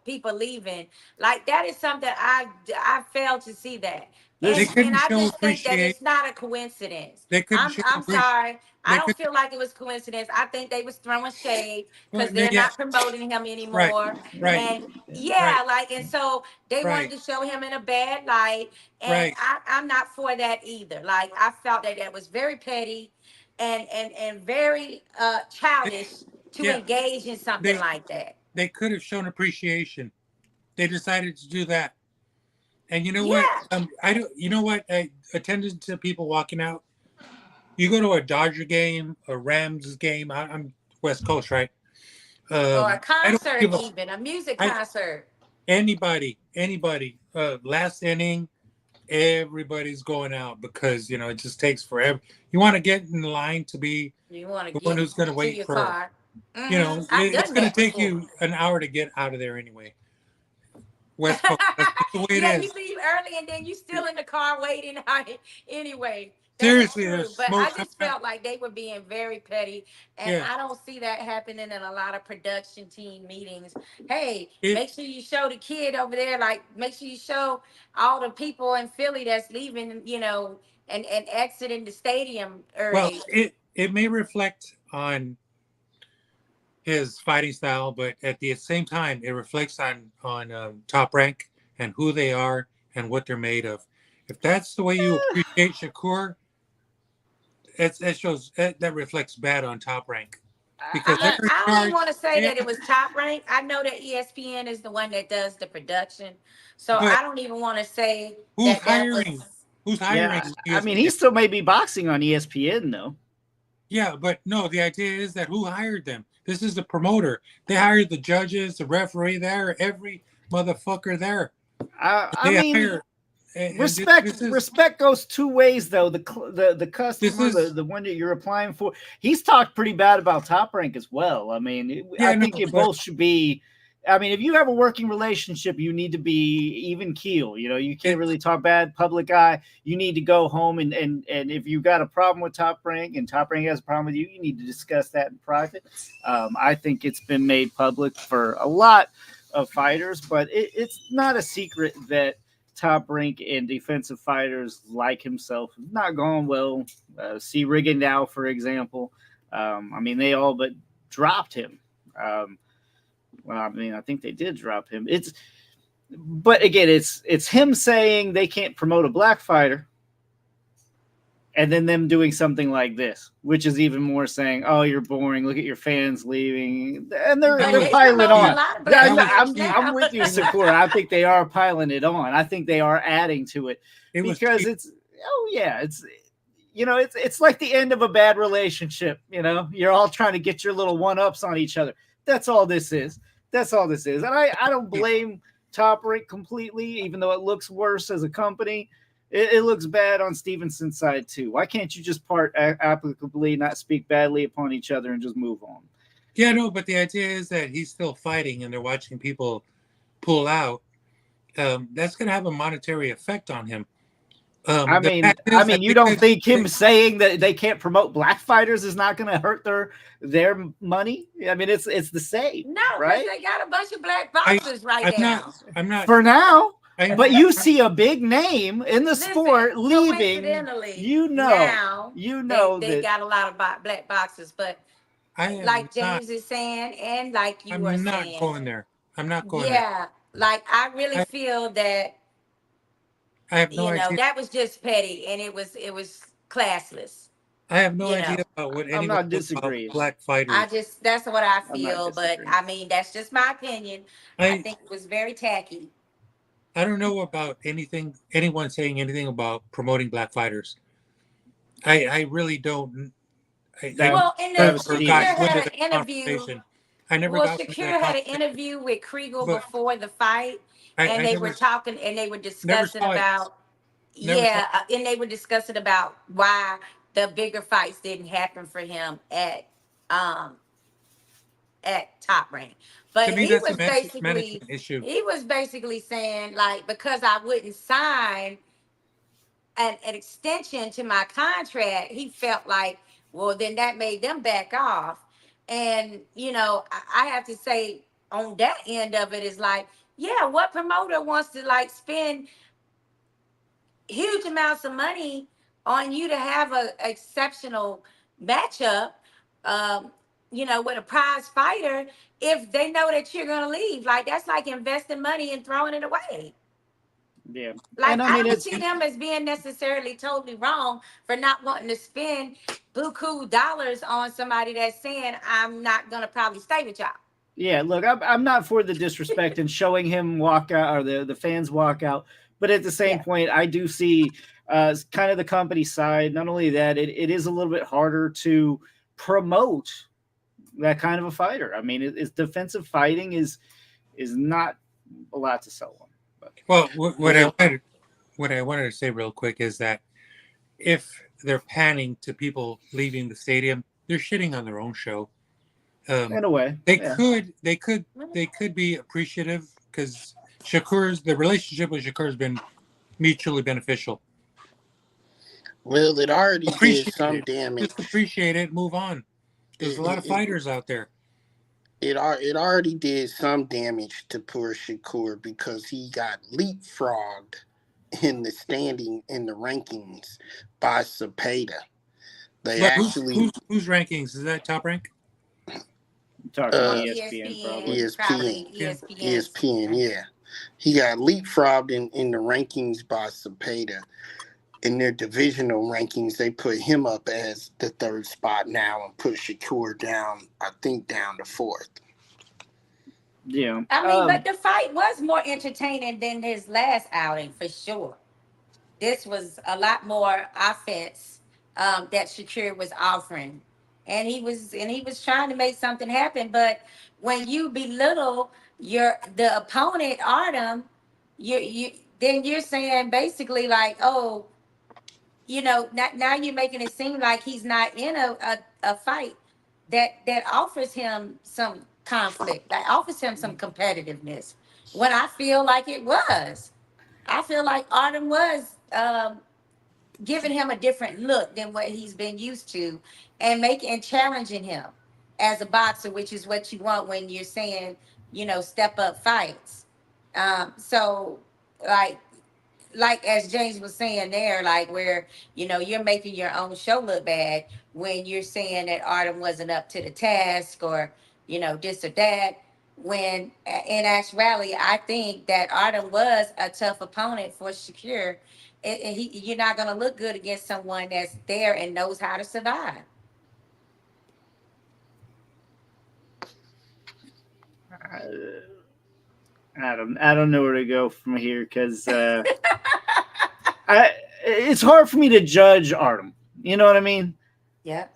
People leaving. Like that is something I failed to see that. They Listen, couldn't I show just think that appreciation. it's not a coincidence. They couldn't show I'm appreciation. sorry. I They don't could. feel like it was coincidence. I think they was throwing shade Well, because they're yeah. not promoting him Right. anymore. Right. And Right. yeah, like, and so they wanted Right. to show him in a bad light. And Right. I'm not for that either. Like, I felt that that was very petty and very They, childish to yeah. engage in something They like that. they could have shown appreciation. They decided to do that. And you know what? Yeah. I don't. You know what? I attended to people walking out. You go to a Dodger game, a Rams game. I'm West Coast, right? Or a I don't concert, give a. even a music I concert. anybody. Last inning, everybody's going out because it just takes forever. You want to get in line to be You want to the one get who's going to to wait your for. car. I've It's done going to that take before. you an hour to get out of there anyway. West Coast, that's just the way it Yeah, is. you leave early and then you still in the car waiting on it anyway. That is Seriously, true. there's But I smoke coming just out. felt like they were being very petty. And Yeah, I don't see that happening in a lot of production team meetings. Hey, it make sure you show the kid over there, like make sure you show all the people in Philly that's leaving, and exiting the stadium well, early. it may reflect on his fighting style, but at the same time, it reflects on Top Rank and who they are and what they're made of. If that's the way you appreciate Shakur, that shows that reflects bad on Top Rank because they're in I don't even charge. want to say They, that it was top rank. I know that ESPN is the one that does the production. So but I don't even want to say who's that that was. hiring? Who's yeah, hiring I mean, he ESPN? still may be boxing on ESPN though. Yeah, but no, the idea is that who hired them? This is the promoter. They hired the judges, the referee there, every motherfucker there. I They mean, hire, and respect respect goes two ways though. The this customer, is the one that you're applying for, he's talked pretty bad about Top Rank as well. I mean, I yeah, no, think you but both should be. I mean, if you have a working relationship, you need to be even keel. You can't it, really talk bad public eye. You need to go home and if you got a problem with Top Rank and Top Rank has a problem with you, you need to discuss that in private. I think it's been made public for a lot of fighters, but it's not a secret that Top Rank and defensive fighters like himself have not gone well. See Rigondeaux, for example. I mean, they all but dropped him. Well, I mean, I think they did drop him. But again, it's him saying they can't promote a black fighter, and then them doing something like this, which is even more saying, "Oh, you're boring. Look at your fans leaving," and they're that they're was They piling promoting a on. lot of Yeah, black that was fighters I'm now. with you, it was Sakura. I think they are piling it on. I think they are adding to it it was because cheap. it's like the end of a bad relationship. You're all trying to get your little one ups on each other. That's all this is. That's all this is. And I don't blame Top Rank completely, even though it looks worse as a company. It looks bad on Stevenson's side too. Why can't you just part applicably, not speak badly upon each other, and just move on? Yeah, no, but the idea is that he's still fighting, and they're watching people pull out. That's going to have a monetary effect on him. I The mean, fact is, I you think don't that think him saying that they can't promote black fighters is not going to hurt their money? I mean, it's the same, No, because right? they got a bunch of black I, boxers right I'm now. not, I'm not, For now. I, But you see a big name in the Listen, sport leaving, coincidentally, now they that got a lot of black boxers. But I am like not, James is saying, and like you are I'm not saying, going there. I'm not going there. yeah, like I really I, feel that I have no idea. that was just petty and it was classless. I have no You know, idea about what I'm anyone not knows about disagreeing. black fighters. that's what I I'm not feel. But disagreeing. I mean, that's just my opinion. I I think it was very tacky. I don't know about anyone saying anything about promoting black fighters. I really don't. I That Well, in the that was never Shakir got Stevenson. into had that an interview. conversation. I never Well, got into that Shakir had an conversation. interview with Kriegel But before the fight, and I they were talking and they were never discussing saw it. about Never saw. and they were discussing about why the bigger fights didn't happen for him um at Top Rank. To But me, he that's a was basically management issue. saying, like, because I wouldn't sign an extension to my contract, he felt like, well, then that made them back off. And I have to say, on that end of it is like, yeah, what promoter wants to like spend huge amounts of money on you to have a exceptional matchup, um, with a prize fighter if they know that you're gonna leave. Like that's like investing money and throwing it away. Yeah, Like and I I mean don't it's see them as being necessarily totally wrong for not wanting to spend buku dollars on somebody that's saying I'm not gonna probably stay with y'all. yeah. Look, I'm not for the disrespect and showing him walk out or the fans walk out, but at the same Yeah. point, I do see kind of the company side. Not only that, it is a little bit harder to promote that kind of a fighter. I mean, it's defensive fighting is not a lot to sell on. But Well, Well, what I wanted to say real quick is that if they're panning to people leaving the stadium, they're shitting on their own show. in a way, They yeah, could they could be appreciative because the relationship with Shakur has been mutually beneficial. well, it already did Appreciate some it. Just damage. appreciate it. Move on. There's a lot of It, it, fighters out there. it already did some damage to poor Shakur because he got leapfrogged in the standing in the rankings by Cepeda. They But actually whose rankings is that? Top rank? I'm talking uh ESPN probably. ESPN. Probably ESPN. ESPN, yeah. He got leapfrogged in the rankings by Cepeda. In their divisional rankings, they put him up as the third spot now and put Shakur down, I think, down to fourth. Yeah, I mean, but the fight was more entertaining than his last outing for sure. This was a lot more offense that Shakir was offering, and he was trying to make something happen. But when you belittle the opponent, Artem, you then you're saying basically like, oh, now you're making it seem like he's not in a fight that offers him some conflict, that offers him some competitiveness. When I feel like it was. I feel like Artem was giving him a different look than what he's been used to, and challenging him as a boxer, which is what you want when you're saying, step up fights. So like as James was saying there, like where you're making your own show look bad when you're saying that Artem wasn't up to the task, or this or that. When in actuality, I think that Artem was a tough opponent for Shakir. You're not going to look good against someone that's there and knows how to survive. I don't know where to go from here because it's hard for me to judge Artem. You know what I mean? Yeah.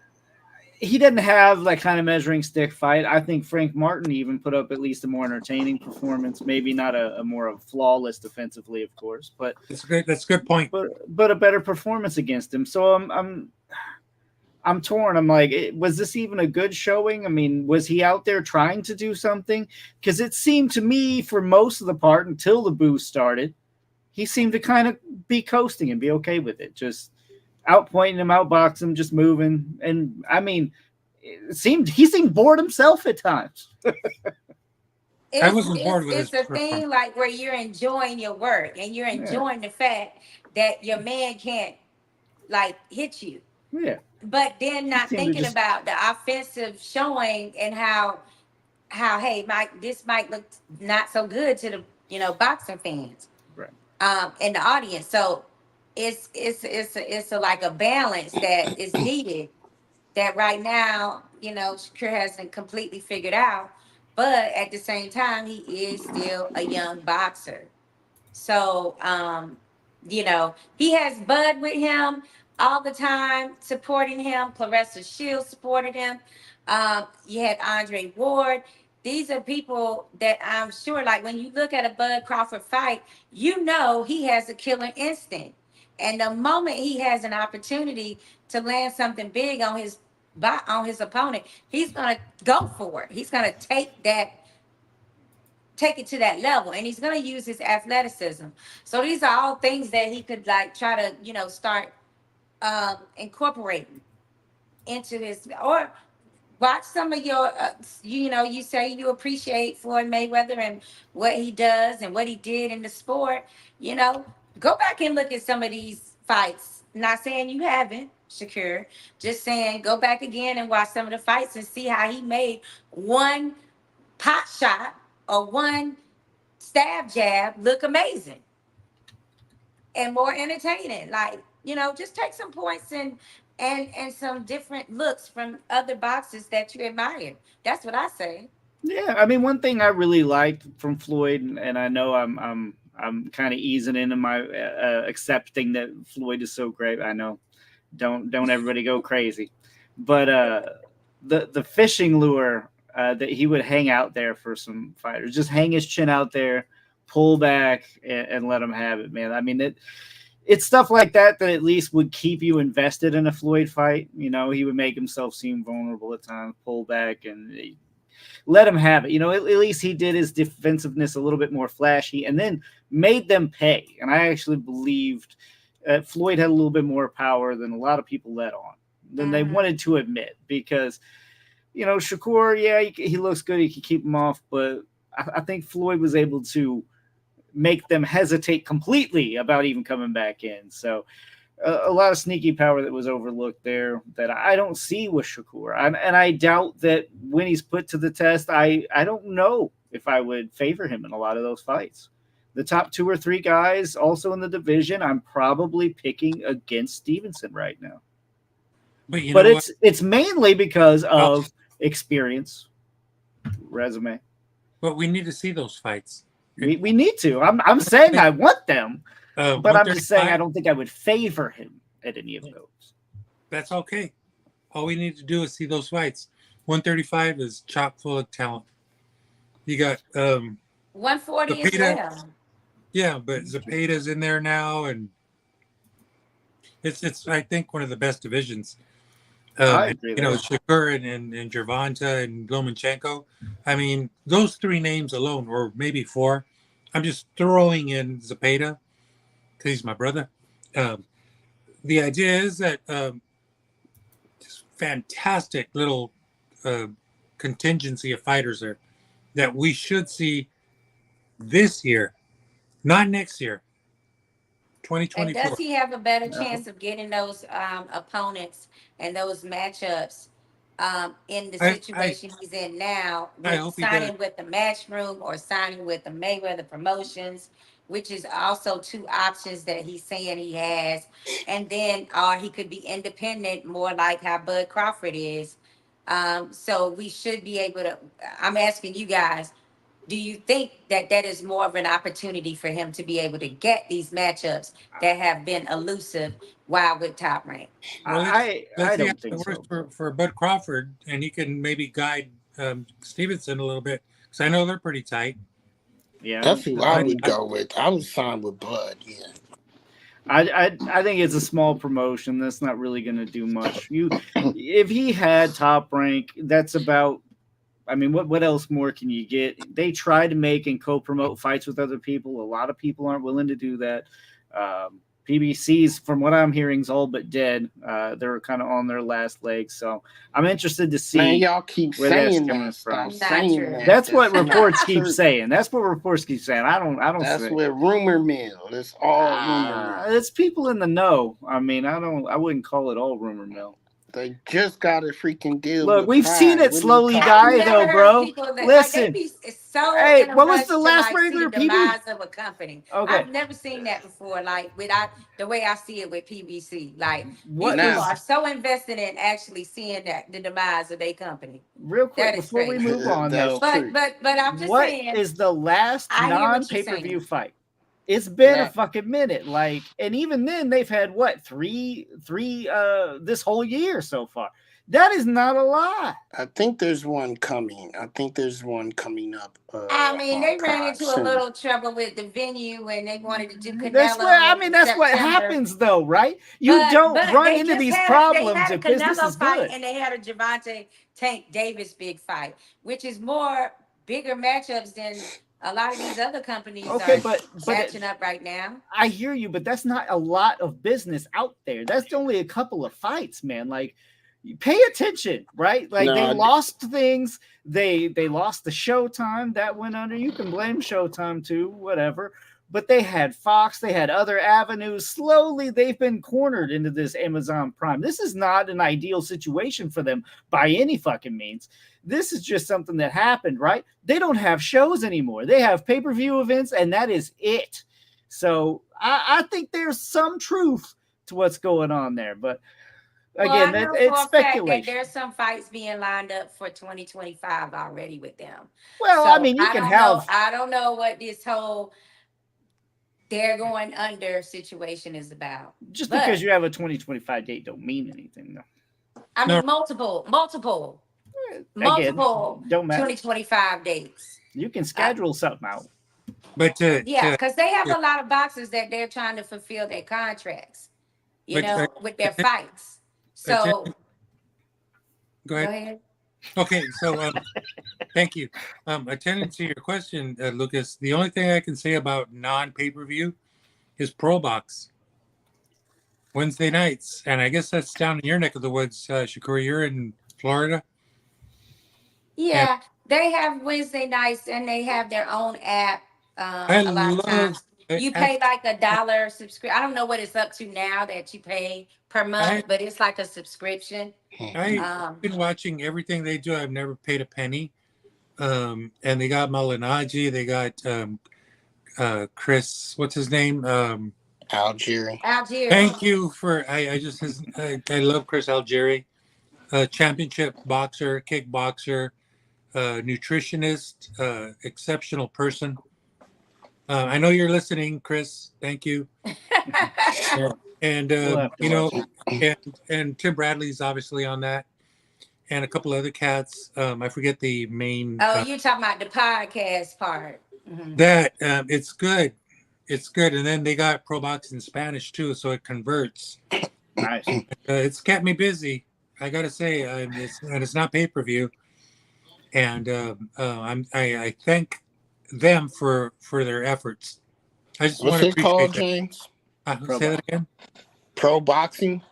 He didn't have that kind of measuring stick fight. I think Frank Martin even put up at least a more entertaining performance. Maybe not a more of flawless defensively, of course, but That's a good point. But a better performance against him. So I'm torn. I'm like, was this even a good showing? I mean, was he out there trying to do something? Because it seemed to me for most of the part until the boost started, he seemed to kind of be coasting and be okay with it. Just outpointing him, outboxing him, just moving. And I mean, he seemed bored himself at times. I wasn't bored with It's his a performance. thing like where you're enjoying your work and you're enjoying the fact that your man can't like hit you. Yeah. But then not Seemed to thinking just about the offensive showing and how hey Mike, this might look not so good to the boxing fans right. in the audience. So it's like a balance that is needed that right now Shakur hasn't completely figured out. But at the same time, he is still a young boxer. So, he has Bud with him all the time, supporting him. Clarissa Shields supported him. You had Andre Ward. These are people that I'm sure, like when you look at a Bud Crawford fight, he has a killer instinct. And the moment he has an opportunity to land something big on his opponent, he's gonna go for it. He's gonna take it to that level, and he's going to use his athleticism. So these are all things that he could like try to start incorporating into his, or watch some of your you say you appreciate Floyd Mayweather and what he does and what he did in the sport. Go back and look at some of these fights. Not saying you haven't, Shakur. Just saying go back again and watch some of the fights and see how he made one pot shot or one stab jab look amazing and more entertaining. Like, just take some points and some different looks from other boxers that you admire. That's what I say. Yeah, I mean, one thing I really liked from Floyd, and I know I'm kind of easing into my accepting that Floyd is so great. I know, don't everybody go crazy, but the fishing lure that he would hang out there for some fighters, just hang his chin out there, pull back, and let him have it, man. I mean, it's stuff like that that at least would keep you invested in a Floyd fight. He would make himself seem vulnerable at times, pull back, and let him have it. At least he did his defensiveness a little bit more flashy and then made them pay. And I actually believed Floyd had a little bit more power than a lot of people let on, than they wanted to admit. Because, Shakur, yeah, he looks good. He can keep him off. But I think Floyd was able to make them hesitate completely about even coming back in. So a lot of sneaky power that was overlooked there that I don't see with Shakur. And I doubt that when he's put to the test, I don't know if I would favor him in a lot of those fights. The top 2 or 3 guys also in the division, I'm probably picking against Stevenson right now. But it's mainly because of experience, resume. But we need to see those fights. We need to. I'm saying I want them. But I'm just saying I 135? don't think I would favor him at any of those. That's okay. All we need to do is see those fights. 135 is chock full of talent. You got 140 as Zepeda. well. Yeah, but Zepeda's in there now, and it's I think one of the best divisions. I agree with that. Shakur and Gervonta and Lomachenko. I mean, those 3 names alone, or maybe 4. I'm just throwing in Zepeda because he's my brother. The idea is that just fantastic little contingency of fighters there that we should see this year, not next year. And 2024. does he have a better chance of getting those opponents and those matchups in the situation he's in now, I with hope he signing does. with the Matchroom or signing with the Mayweather Promotions, which is also 2 options that he's saying he has, and then or he could be independent, more like how Bud Crawford is. So we should be able to. I'm asking you guys. Do you think that is more of an opportunity for him to be able to get these matchups that have been elusive while with Top Rank? Well, I let's see how don't it think works so. for Bud Crawford, and he can maybe guide Stevenson a little bit because I know they're pretty tight. Yeah, That's who I would go with. I would sign with Bud. Yeah. I think it's a small promotion. That's not really going to do much. If he had Top Rank, that's about. I mean, what else more can you get? They try to make and co-promote fights with other people. A lot of people aren't willing to do that. PBC's, from what I'm hearing, is all but dead. They're kind of on their last legs. So I'm interested to see. Man, y'all keep where that's saying coming that. from. Stop saying that. That's what reports not keep true. saying. That's what reports keep saying. I don't. That's say. what rumor mill. It's all rumor mill. It's people in the know. I mean, I wouldn't call it all rumor mill. They just got a freaking deal. Look, with we've Pride. seen it What are slowly you die, talking I've though, never bro. heard people that Listen. like they be so Hey, in a what was rush the to last like see regular the PB? demise of a company. Okay. I've never seen that before. Like without the way I see it with PBC, like What these people now? are so invested in actually seeing that the demise of their company. Real quick, That is before we crazy. move on, That's though, true. But I'm just what saying. is the last I hear what you're non-pay-per-view saying. fight? It's been a Now, fucking minute. Like, and even then, they've had what three this whole year so far. That is not a lot. I think there's one coming. I think there's one coming up. I mean, On they ran Pride into a soon. little trouble with the venue when they wanted to do Canelo That's what I mean. in That's what September. happens, though, right? You don't But run they into just these they problems had a if business Canelo is fight good. and they had a Gervonta Tank Davis big fight, which is more bigger matchups than a lot of these other companies Okay, are but matching up right now. I hear you, but that's not a lot of business out there. That's only a couple of fights, man. Like, pay attention, right? Like they lost things. They lost the Showtime that went under. You can blame Showtime too, whatever. but they had Fox, they had other avenues. Slowly, they've been cornered into this Amazon Prime. This is not an ideal situation for them by any fucking means. This is just something that happened, right? They don't have shows anymore. They have pay-per-view events, and that is it. So I think there's some truth to what's going on there, but again, well, I know it's for a speculation. fact that there's some fights being lined up for 2025 already with them. Well, So I mean, you can have. I don't know what this whole they're going under situation is about. Just But, because you have a 2025 date don't mean anything, though. I No. mean, multiple Again, don't matter. 2025 dates. You can schedule something out. But Yeah, because they have a lot of boxers that they're trying to fulfill their contracts, with their fights. So go ahead. Okay, so thank you. Attending to your question, Lucas, the only thing I can say about non-pay-per-view is Pro Box. Wednesday nights, and I guess that's down in your neck of the woods, Shakur. You're in Florida. Yeah, they have Wednesday nights, and they have their own app. A lot of times, you pay like $1 subscription. I don't know what it's up to now that you pay per month, but it's like a subscription. I've been watching everything they do. I've never paid a penny. And they got Malinaji. They got Chris. What's his name? Algieri. Thank you for. I love Chris Algieri. Championship boxer, kickboxer, nutritionist, exceptional person. I know you're listening, Chris. Thank you. And and Tim Bradley's obviously on that, and a couple other cats. I forget the main. Oh, you're talking about the podcast part. Mm-hmm. That it's good, and then they got Pro Box in Spanish too, so it converts. Nice. It's kept me busy. I gotta say, it's not pay-per-view, and I thank them for their efforts. I just What's want it to called, that. James? Say that again. Pro Boxing.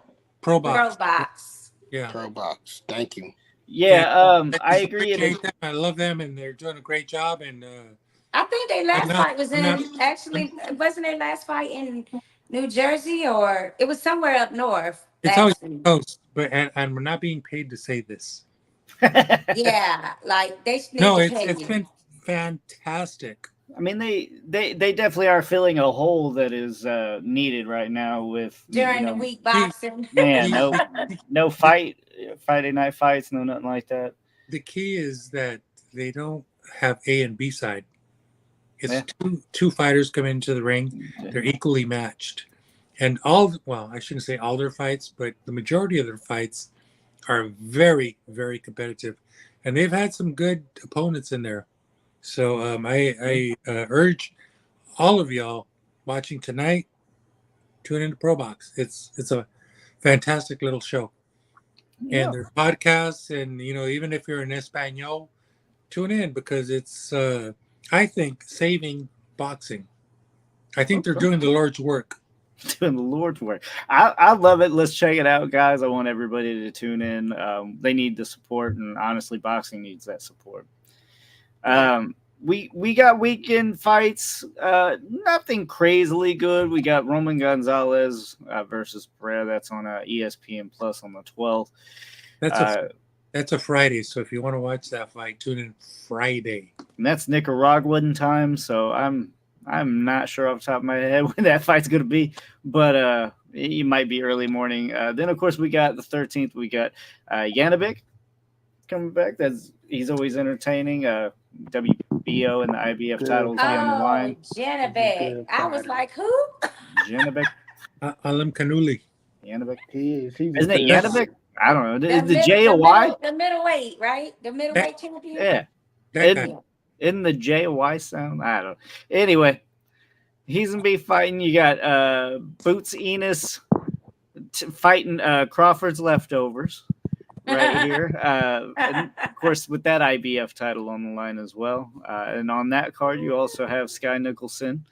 Pro Box. Pro Box. Yeah. Pro Box. Thank you. Yeah. I agree. I love them, and they're doing a great job. And I think their last fight was wasn't their last fight in New Jersey, or it was somewhere up north. It's always close, but and we're not being paid to say this. Yeah, like they need to pay it's you. been fantastic. I mean, they definitely are filling a hole that is needed right now with during the week boxing. Man, no Friday night fights, no nothing like that. The key is that they don't have A and B side. It's two fighters come into the ring. They're equally matched. And I shouldn't say all their fights, but the majority of their fights are very, very competitive. And they've had some good opponents in there. So I urge all of y'all watching tonight, tune into Pro Box. It's a fantastic little show. Yeah. And their podcasts, and even if you're in Espanol, tune in, because it's I think saving boxing. I think they're doing the Lord's work. Doing the Lord's work. I love it. Let's check it out, guys. I want everybody to tune in. They need the support, and honestly, boxing needs that support. We got weekend fights. Nothing crazily good. We got Roman Gonzalez versus Pereira. That's on ESPN Plus on the 12th. That's a Friday. So if you want to watch that fight, tune in Friday. And that's Nicaraguan time. So I'm not sure off the top of my head when that fight's going to be, but it might be early morning. Then, of course, we got the 13th. We got Janibek coming back. He's always entertaining. WBO and the IBF titles on the line. Janibek. I was like, who? Janibek. Alim Kanuli. Janibek. Isn't it Janibek? I don't know. Is the J a Y? The middleweight, right? The middleweight champion? Yeah. Isn't the J a Y sound? I don't know. Anyway, he's going to be fighting. You got Boots Enos fighting Crawford's leftovers right here. And of course, with that IBF title on the line as well. And on that card, you also have Sky Nicholson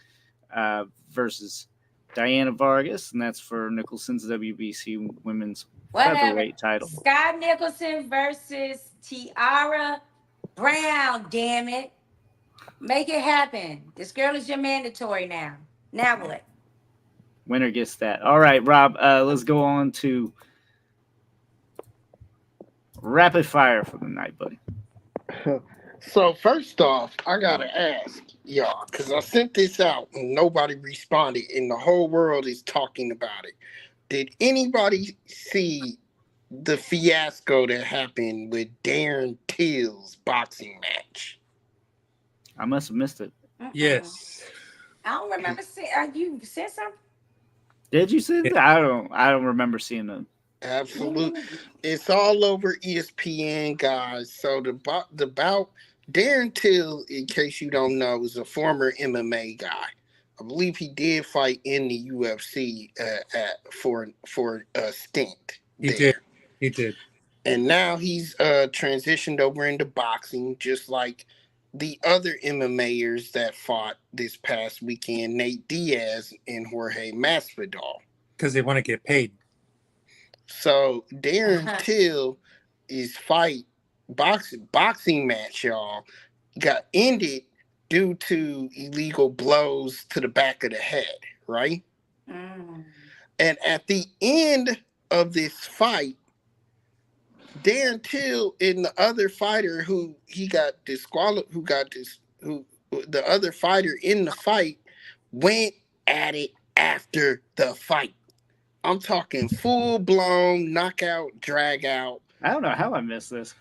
versus Diana Vargas, and that's for Nicholson's WBC women's featherweight title. Sky Nicholson versus Tiara Brown, damn it. Make it happen. This girl is your mandatory now. Now what? Winner gets that. All right, Rob. Let's go on to rapid fire for the night, buddy. So first off, I gotta ask y'all because I sent this out and nobody responded, and the whole world is talking about it. Did anybody see the fiasco that happened with Darren Till's boxing match? I must have missed it. Yes. I don't remember seeing. You said something? Did you see it? I don't remember seeing it. Absolutely, it's all over ESPN, guys. So the bout, Darren Till, in case you don't know, is a former MMA guy. I believe he did fight in the UFC for a stint. He did. And now he's transitioned over into boxing, just like the other MMAers that fought this past weekend, Nate Diaz and Jorge Masvidal. Because they want to get paid. So Darren Till is boxing match, y'all, got ended due to illegal blows to the back of the head, right? Mm. And at the end of this fight, Darren Till and the other fighter who the other fighter in the fight went at it after the fight. I'm talking full blown knockout, drag out. I don't know how I missed this.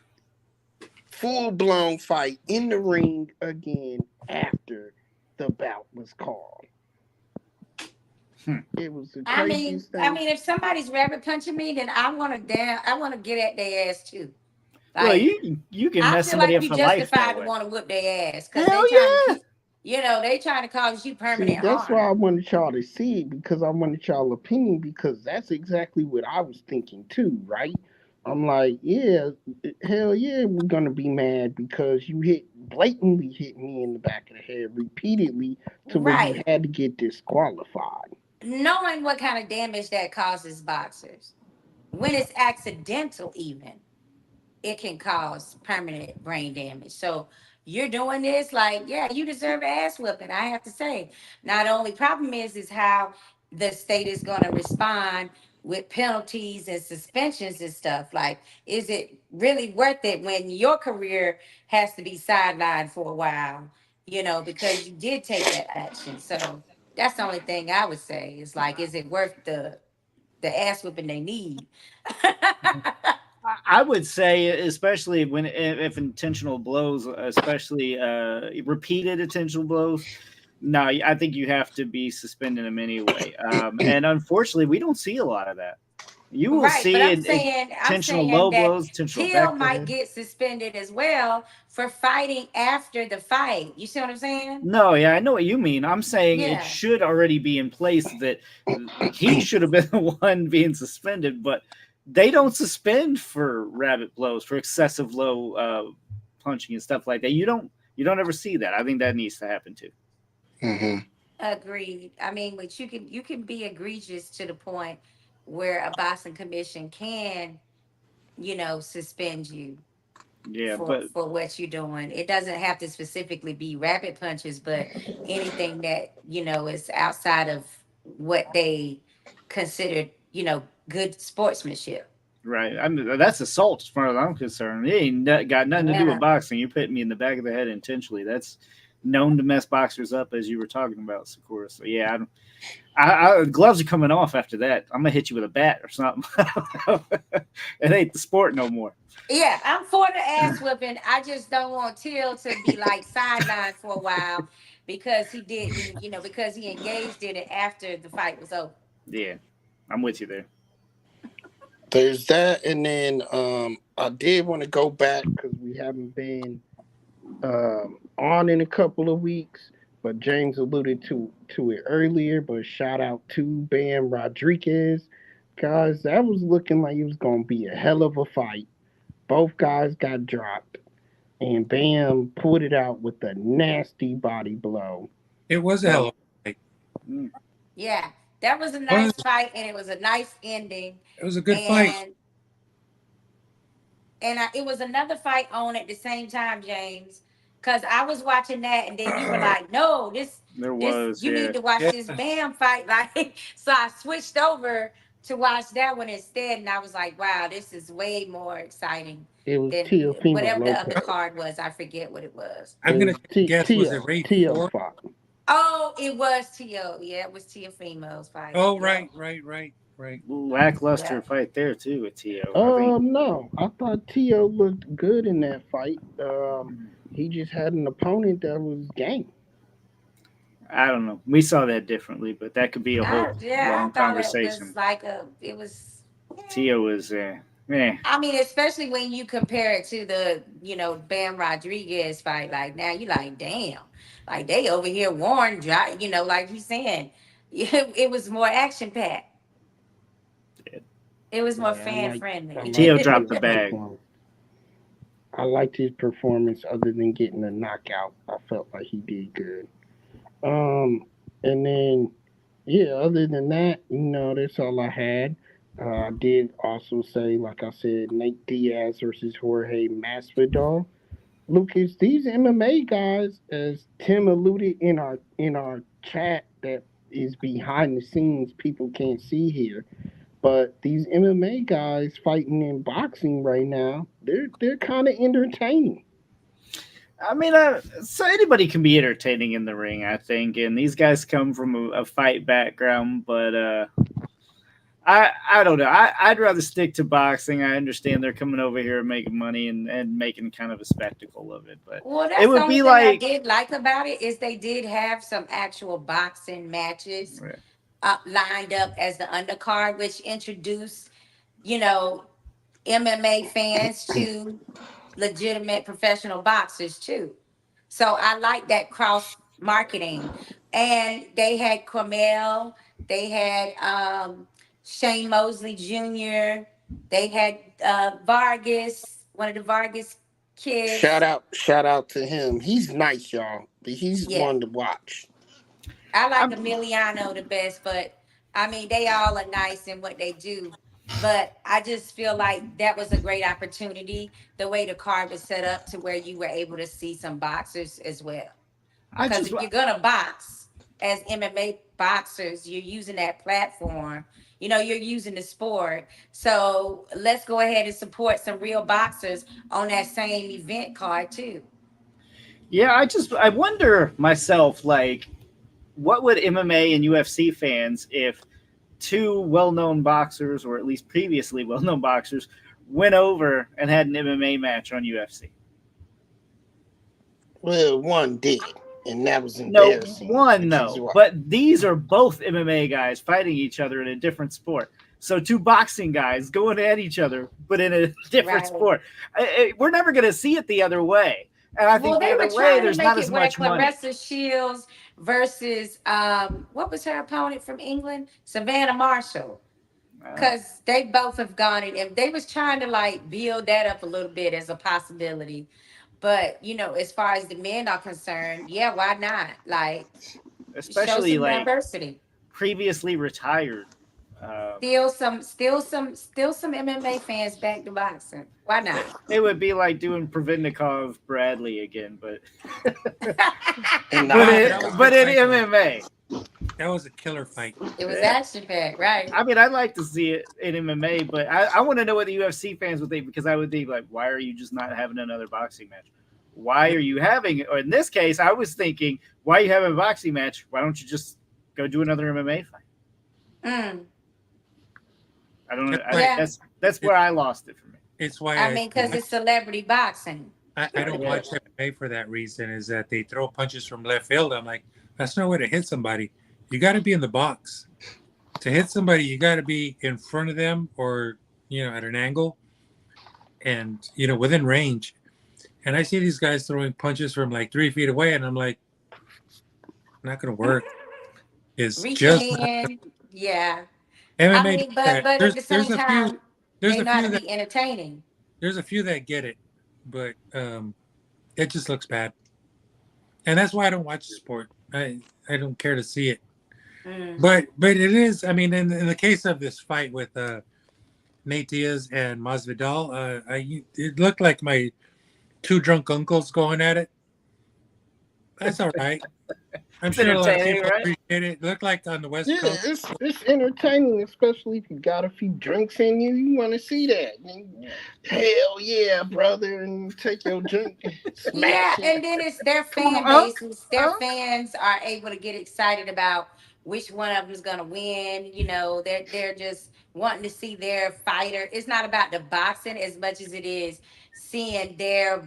Full blown fight in the ring again after the bout was called. It was the craziest thing. I mean, if somebody's rabbit punching me, then I want to get at their ass too. Like, well, you can mess somebody up for life. I feel like you justified to want to whip their ass because they trying to cause you permanent harm. That's why I wanted y'all to see it, because I wanted y'all opinion, because that's exactly what I was thinking too, right? I'm like, yeah, hell yeah, we're gonna be mad because you blatantly hit me in the back of the head repeatedly to where you had to get disqualified. Knowing what kind of damage that causes boxers, when it's accidental even, it can cause permanent brain damage. So you're doing this, like, yeah, you deserve an ass whooping, I have to say. Now, the only problem is how the state is going to respond with penalties and suspensions and stuff. Like, is it really worth it when your career has to be sidelined for a while, because you did take that action? So that's the only thing I would say is, like, is it worth the ass whooping they need? I would say, especially if intentional blows, especially repeated intentional blows, no, I think you have to be suspending them anyway. And unfortunately, we don't see a lot of that. You will see intentional low blows, intentional Hill might get suspended as well for fighting after the fight. You see what I'm saying? No, yeah, I know what you mean. I'm saying it should already be in place that he should have been the one being suspended, but they don't suspend for rabbit blows, for excessive low punching and stuff like that. You don't ever see that. I think that needs to happen too. Mm-hmm. Agreed. I mean, but you can be egregious to the point where a boxing commission can, suspend you. Yeah, for what you're doing. It doesn't have to specifically be rabbit punches, but anything that is outside of what they considered, good sportsmanship. Right. I mean, that's assault as far as I'm concerned. It ain't got nothing to do with boxing. You're putting me in the back of the head intentionally. That's known to mess boxers up, as you were talking about, Sakura. So yeah, gloves are coming off after that. I'm gonna hit you with a bat or something. It ain't the sport no more. Yeah, I'm for the ass whipping. I just don't want Till to be like sidelined for a while because he didn't, because he engaged in it after the fight was over. Yeah, I'm with you there. There's that, and then I did want to go back because we haven't been on in a couple of weeks, but James alluded to it earlier. But shout out to Bam Rodriguez, guys. That was looking like it was gonna be a hell of a fight. Both guys got dropped, and Bam pulled it out with a nasty body blow. It was a hell of a fight. Yeah, that was a nice fight, and it was a nice ending. It was a good fight. And it was another fight on at the same time, James, Because I was watching that, and then you were like, "No, you need to watch this Bam fight." Like, so I switched over to watch that one instead, and I was like, "Wow, this is way more exciting It was than Teofimo whatever the other Lopez. card was." I forget what it was. I'm going to guess, was it Ray Tio 4? fought. Oh, it was Tio. Yeah, it was Teofimo's fight. Oh, Yeah. right. Lackluster fight there too with Tio. I think. No, I thought Tio looked good in that fight. He just had an opponent that was game. I don't know. We saw that differently, but that could be a whole I long thought conversation. it was like it was. Tio was, I mean, especially when you compare it to the, Bam Rodriguez fight. Like now, you like, damn, like they over here warned, like he's saying, it was more action packed. It was more fan friendly. Tio dropped the bag. I liked his performance. Other than getting a knockout, I felt like he did good. And then, other than that, that's all I had. I did also say, like I said, Nate Diaz versus Jorge Masvidal. Lucas, these MMA guys, as Tim alluded in our chat, that is behind the scenes, people can't see here. But these MMA guys fighting in boxing right now, they're kind of entertaining. I mean, so anybody can be entertaining in the ring, I think. And these guys come from a fight background, but I don't know. I'd rather stick to boxing. I understand they're coming over here and making money and making kind of a spectacle of it. But that's it would be like I did like about it is they did have some actual boxing matches lined up as the undercard, which introduced, MMA fans to legitimate professional boxers too. So I like that cross marketing. And they had Cormel, they had Shane Mosley Jr., they had Vargas, one of the Vargas kids. Shout out to him. He's nice, y'all. But he's one to watch. I like Emiliano the best, but I mean they all are nice in what they do. But I just feel like that was a great opportunity, the way the card was set up to where you were able to see some boxers as well. Because if you're going to box as MMA boxers, you're using that platform. You're using the sport. So let's go ahead and support some real boxers on that same event card too. Yeah, I wonder myself, like, what would MMA and UFC fans if two well-known boxers, or at least previously well-known boxers, went over and had an MMA match on UFC? Well, one did, and that was embarrassing. But these are both MMA guys fighting each other in a different sport. So two boxing guys going at each other, but in a different sport. We're never going to see it the other way. And I think the other way, there's not as much money. Clarissa Shields versus what was her opponent from England? Savannah Marshall. Because they both have gone in, and they was trying to like build that up a little bit as a possibility. But as far as the men are concerned, why not? Like, especially show some like diversity. Previously retired. Still some MMA fans back to boxing. Why not? It would be like doing Providnikov Bradley again, but in MMA. That was a killer fight. It was action packed, right? I mean, I'd like to see it in MMA, but I want to know what the UFC fans would think, because I would think, like, why are you just not having another boxing match? Why are you having, or in this case, I was thinking, why are you having a boxing match? Why don't you just go do another MMA fight? I don't know. That's where I lost it for me. It's why because it's celebrity boxing. I don't watch MMA for that reason, is that they throw punches from left field. I'm like, that's no way to hit somebody. You got to be in the box. To hit somebody, you got to be in front of them, or, at an angle and, within range. And I see these guys throwing punches from like 3 feet away, and I'm like, not going to work. It's just yeah. MMA. But at the same time, they're not to be entertaining. There's a few that get it, but it just looks bad. And that's why I don't watch the sport. I don't care to see it. But it is, I mean, in the case of this fight with Nate Diaz and Masvidal, it looked like my two drunk uncles going at it. That's all right. I'm It's sure a lot of entertaining, people right? appreciate it. Look like on the West Yeah, Coast. it's entertaining, especially if you got a few drinks in you. You want to see that. And hell yeah, brother, and take your drink and Yeah, smash it. and then it's their Come on, fan Unc. bases. Their Unc. fans are able to get excited about which one of them is gonna win. You know, they're just wanting to see their fighter. It's not about the boxing as much as it is seeing their,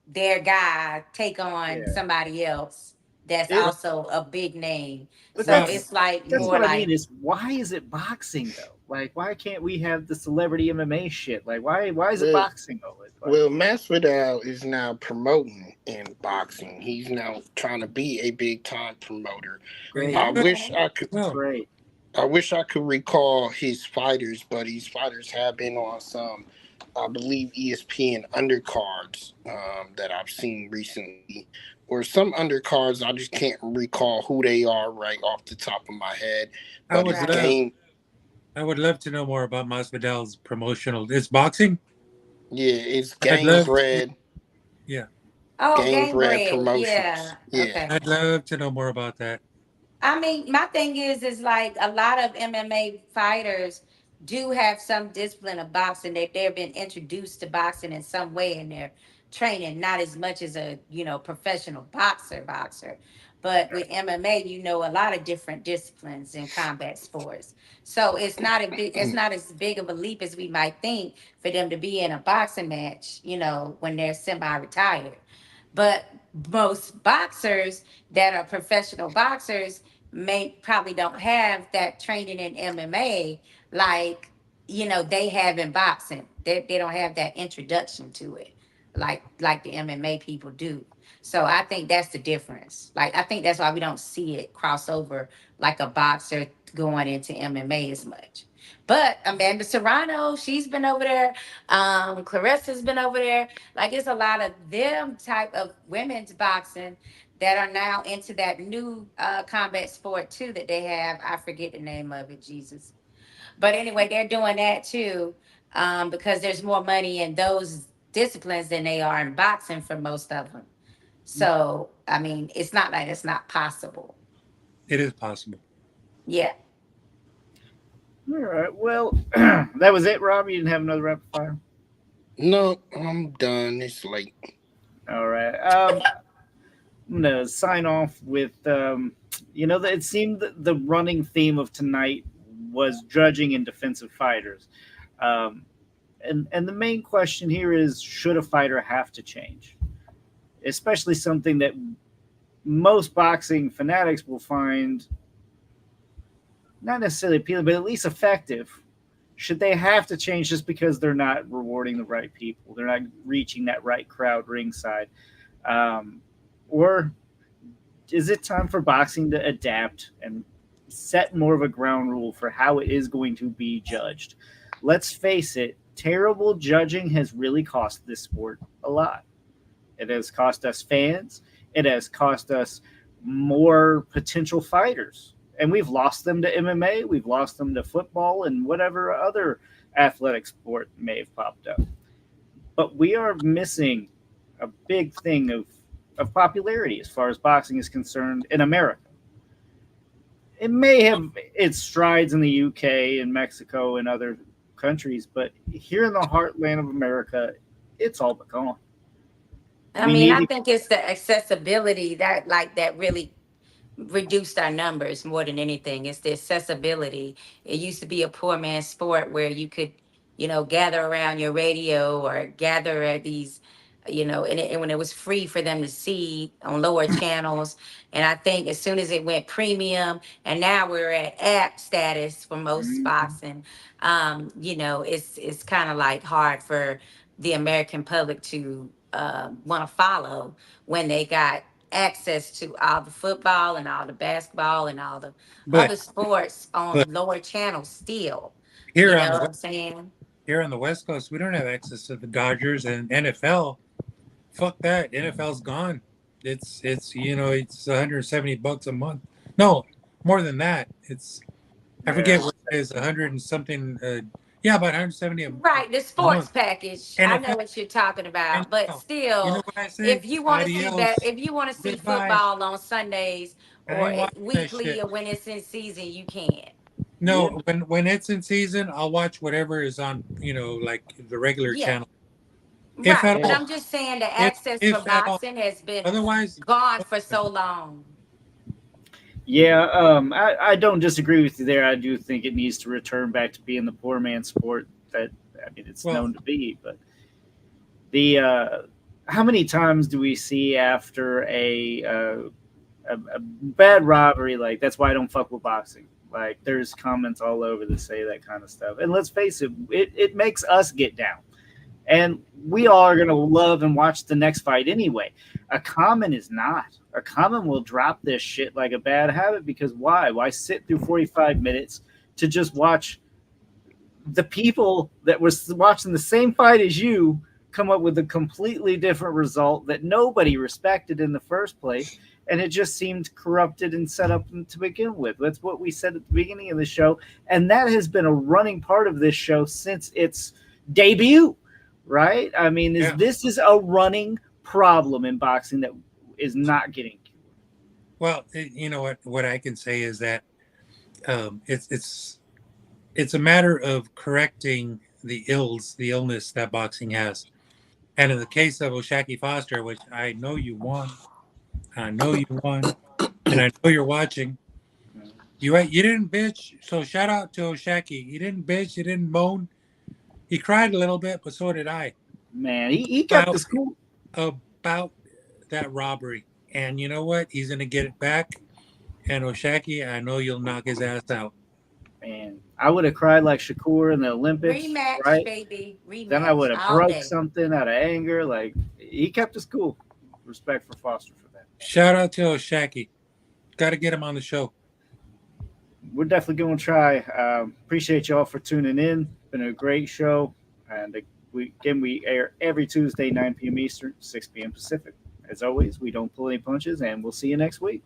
their guy take on Yeah. somebody else that's It, also a big name. but So Well, it's like that's more what I mean like, is why is it boxing though? Like why can't we have the celebrity MMA shit? Like why is it Well, boxing always? Like, well, Masvidal is now promoting in boxing. He's now trying to be a big time promoter. great. I okay. wish I could. That's well, great. I wish I could recall his fighters, but his fighters have been on some, I believe, ESPN undercards that I've seen recently, or some undercards. I just can't recall who they are right off the top of my head. I But would it's Right. love, game, I would love to know more about Masvidal's promotional. It's boxing. yeah, it's I'd game love to. bred, Yeah, Oh, game game bred bread. promotions. Yeah. Yeah, Okay. I'd love to know more about that. I mean, my thing is like a lot of MMA fighters do have some discipline of boxing. They've been introduced to boxing in some way in their training, not as much as a, professional boxer. But with MMA, a lot of different disciplines in combat sports. So it's not as big of a leap as we might think for them to be in a boxing match, when they're semi-retired. But most boxers that are professional boxers may probably don't have that training in MMA like they have in boxing. They don't have that introduction to it like the MMA people do. So I think that's the difference. Like I think that's why we don't see it cross over like a boxer going into MMA as much. But Amanda Serrano, she's been over there. Clarissa's been over there. Like it's a lot of them type of women's boxing that are now into that new combat sport too that they have. I forget the name of it, Jesus. But anyway, they're doing that too because there's more money in those disciplines than they are in boxing for most of them. So, I mean, it's not like it's not possible. It is possible. Yeah. All right. Well, that was it, Rob. You didn't have another rapid fire. no, I'm done. It's late. All right. I'm gonna sign off with that it seemed that the running theme of tonight was judging and defensive fighters, um, and the main question here is should a fighter have to change, especially something that most boxing fanatics will find not necessarily appealing, but at least effective. Should they have to change just because they're not rewarding the right people? They're not reaching that right crowd ringside. Or is it time for boxing to adapt and set more of a ground rule for how it is going to be judged? Let's face it, terrible judging has really cost this sport a lot. It has cost us fans, it has cost us more potential fighters. And we've lost them to MMA, we've lost them to football, and whatever other athletic sport may have popped up. But we are missing a big thing of popularity as far as boxing is concerned in America. It may have its strides in the UK and Mexico and other countries, but here in the heartland of America, it's all but gone. I We mean, need I to, think it's the accessibility that really reduced our numbers more than anything. It's the accessibility. It used to be a poor man's sport where you could, gather around your radio or gather at these, and when it was free for them to see on lower channels. And I think as soon as it went premium, and now we're at app status for most boxing, it's kind of like hard for the American public to want to follow when they got access to all the football and all the basketball and all the But other sports but on lower channels still. You here on know the what I'm saying? here on the West Coast, we don't have access to the Dodgers and NFL. Fuck that. NFL's gone. It's $170 a month. No, more than that. I Yeah. forget what it is, 100 and something Yeah, about 170 Right, the a sports month. package. And I if know what you're talking and about, but you know still, what I say? if you want to see that, Adios. if you want to see Goodbye. football on Sundays I or ain't watching that weekly shit. or when it's in season, you can. Yeah. No, when it's in season, I'll watch whatever is on, like the regular Yeah, channel. If right. at But Yeah. all. I'm just saying the If access for if at all. boxing has been Otherwise, gone for so long. Yeah, I don't disagree with you there. I do think it needs to return back to being the poor man's sport that I mean it's well, known to be. But the how many times do we see after a bad robbery? Like that's why I don't fuck with boxing. Like there's comments all over that say that kind of stuff. And let's face it, it makes us get down. And we all are going to love and watch the next fight anyway. A common is not. A common will drop this shit like a bad habit because why? Why sit through 45 minutes to just watch the people that was watching the same fight as you come up with a completely different result that nobody respected in the first place? And it just seemed corrupted and set up to begin with. That's what we said at the beginning of the show. And that has been a running part of this show since its debut, right? I mean, yeah. this is a running problem in boxing that is not getting cured. Well, you know what I can say is that it's a matter of correcting the illness that boxing has. And in the case of Oshaki Foster, which I know you won, and I know you're watching. You didn't bitch, so shout out to Oshaki. He didn't bitch, he didn't moan. He cried a little bit, but so did I. Man, he kept About the school. about that robbery. And you know what? He's gonna get it back. And Oshaki, I know you'll knock his ass out. Man, I would have cried like Shakur in the Olympics, Rematch, right? baby. Then I Rematch would have all broke day. something out of anger. Like he kept his cool. Respect for Foster for that. Shout out to Oshaki. Got to get him on the show. We're definitely going to try. Appreciate y'all for tuning in. Been a great show, and we air every Tuesday 9 p.m. Eastern, 6 p.m. Pacific. As always, we don't pull any punches, and we'll see you next week.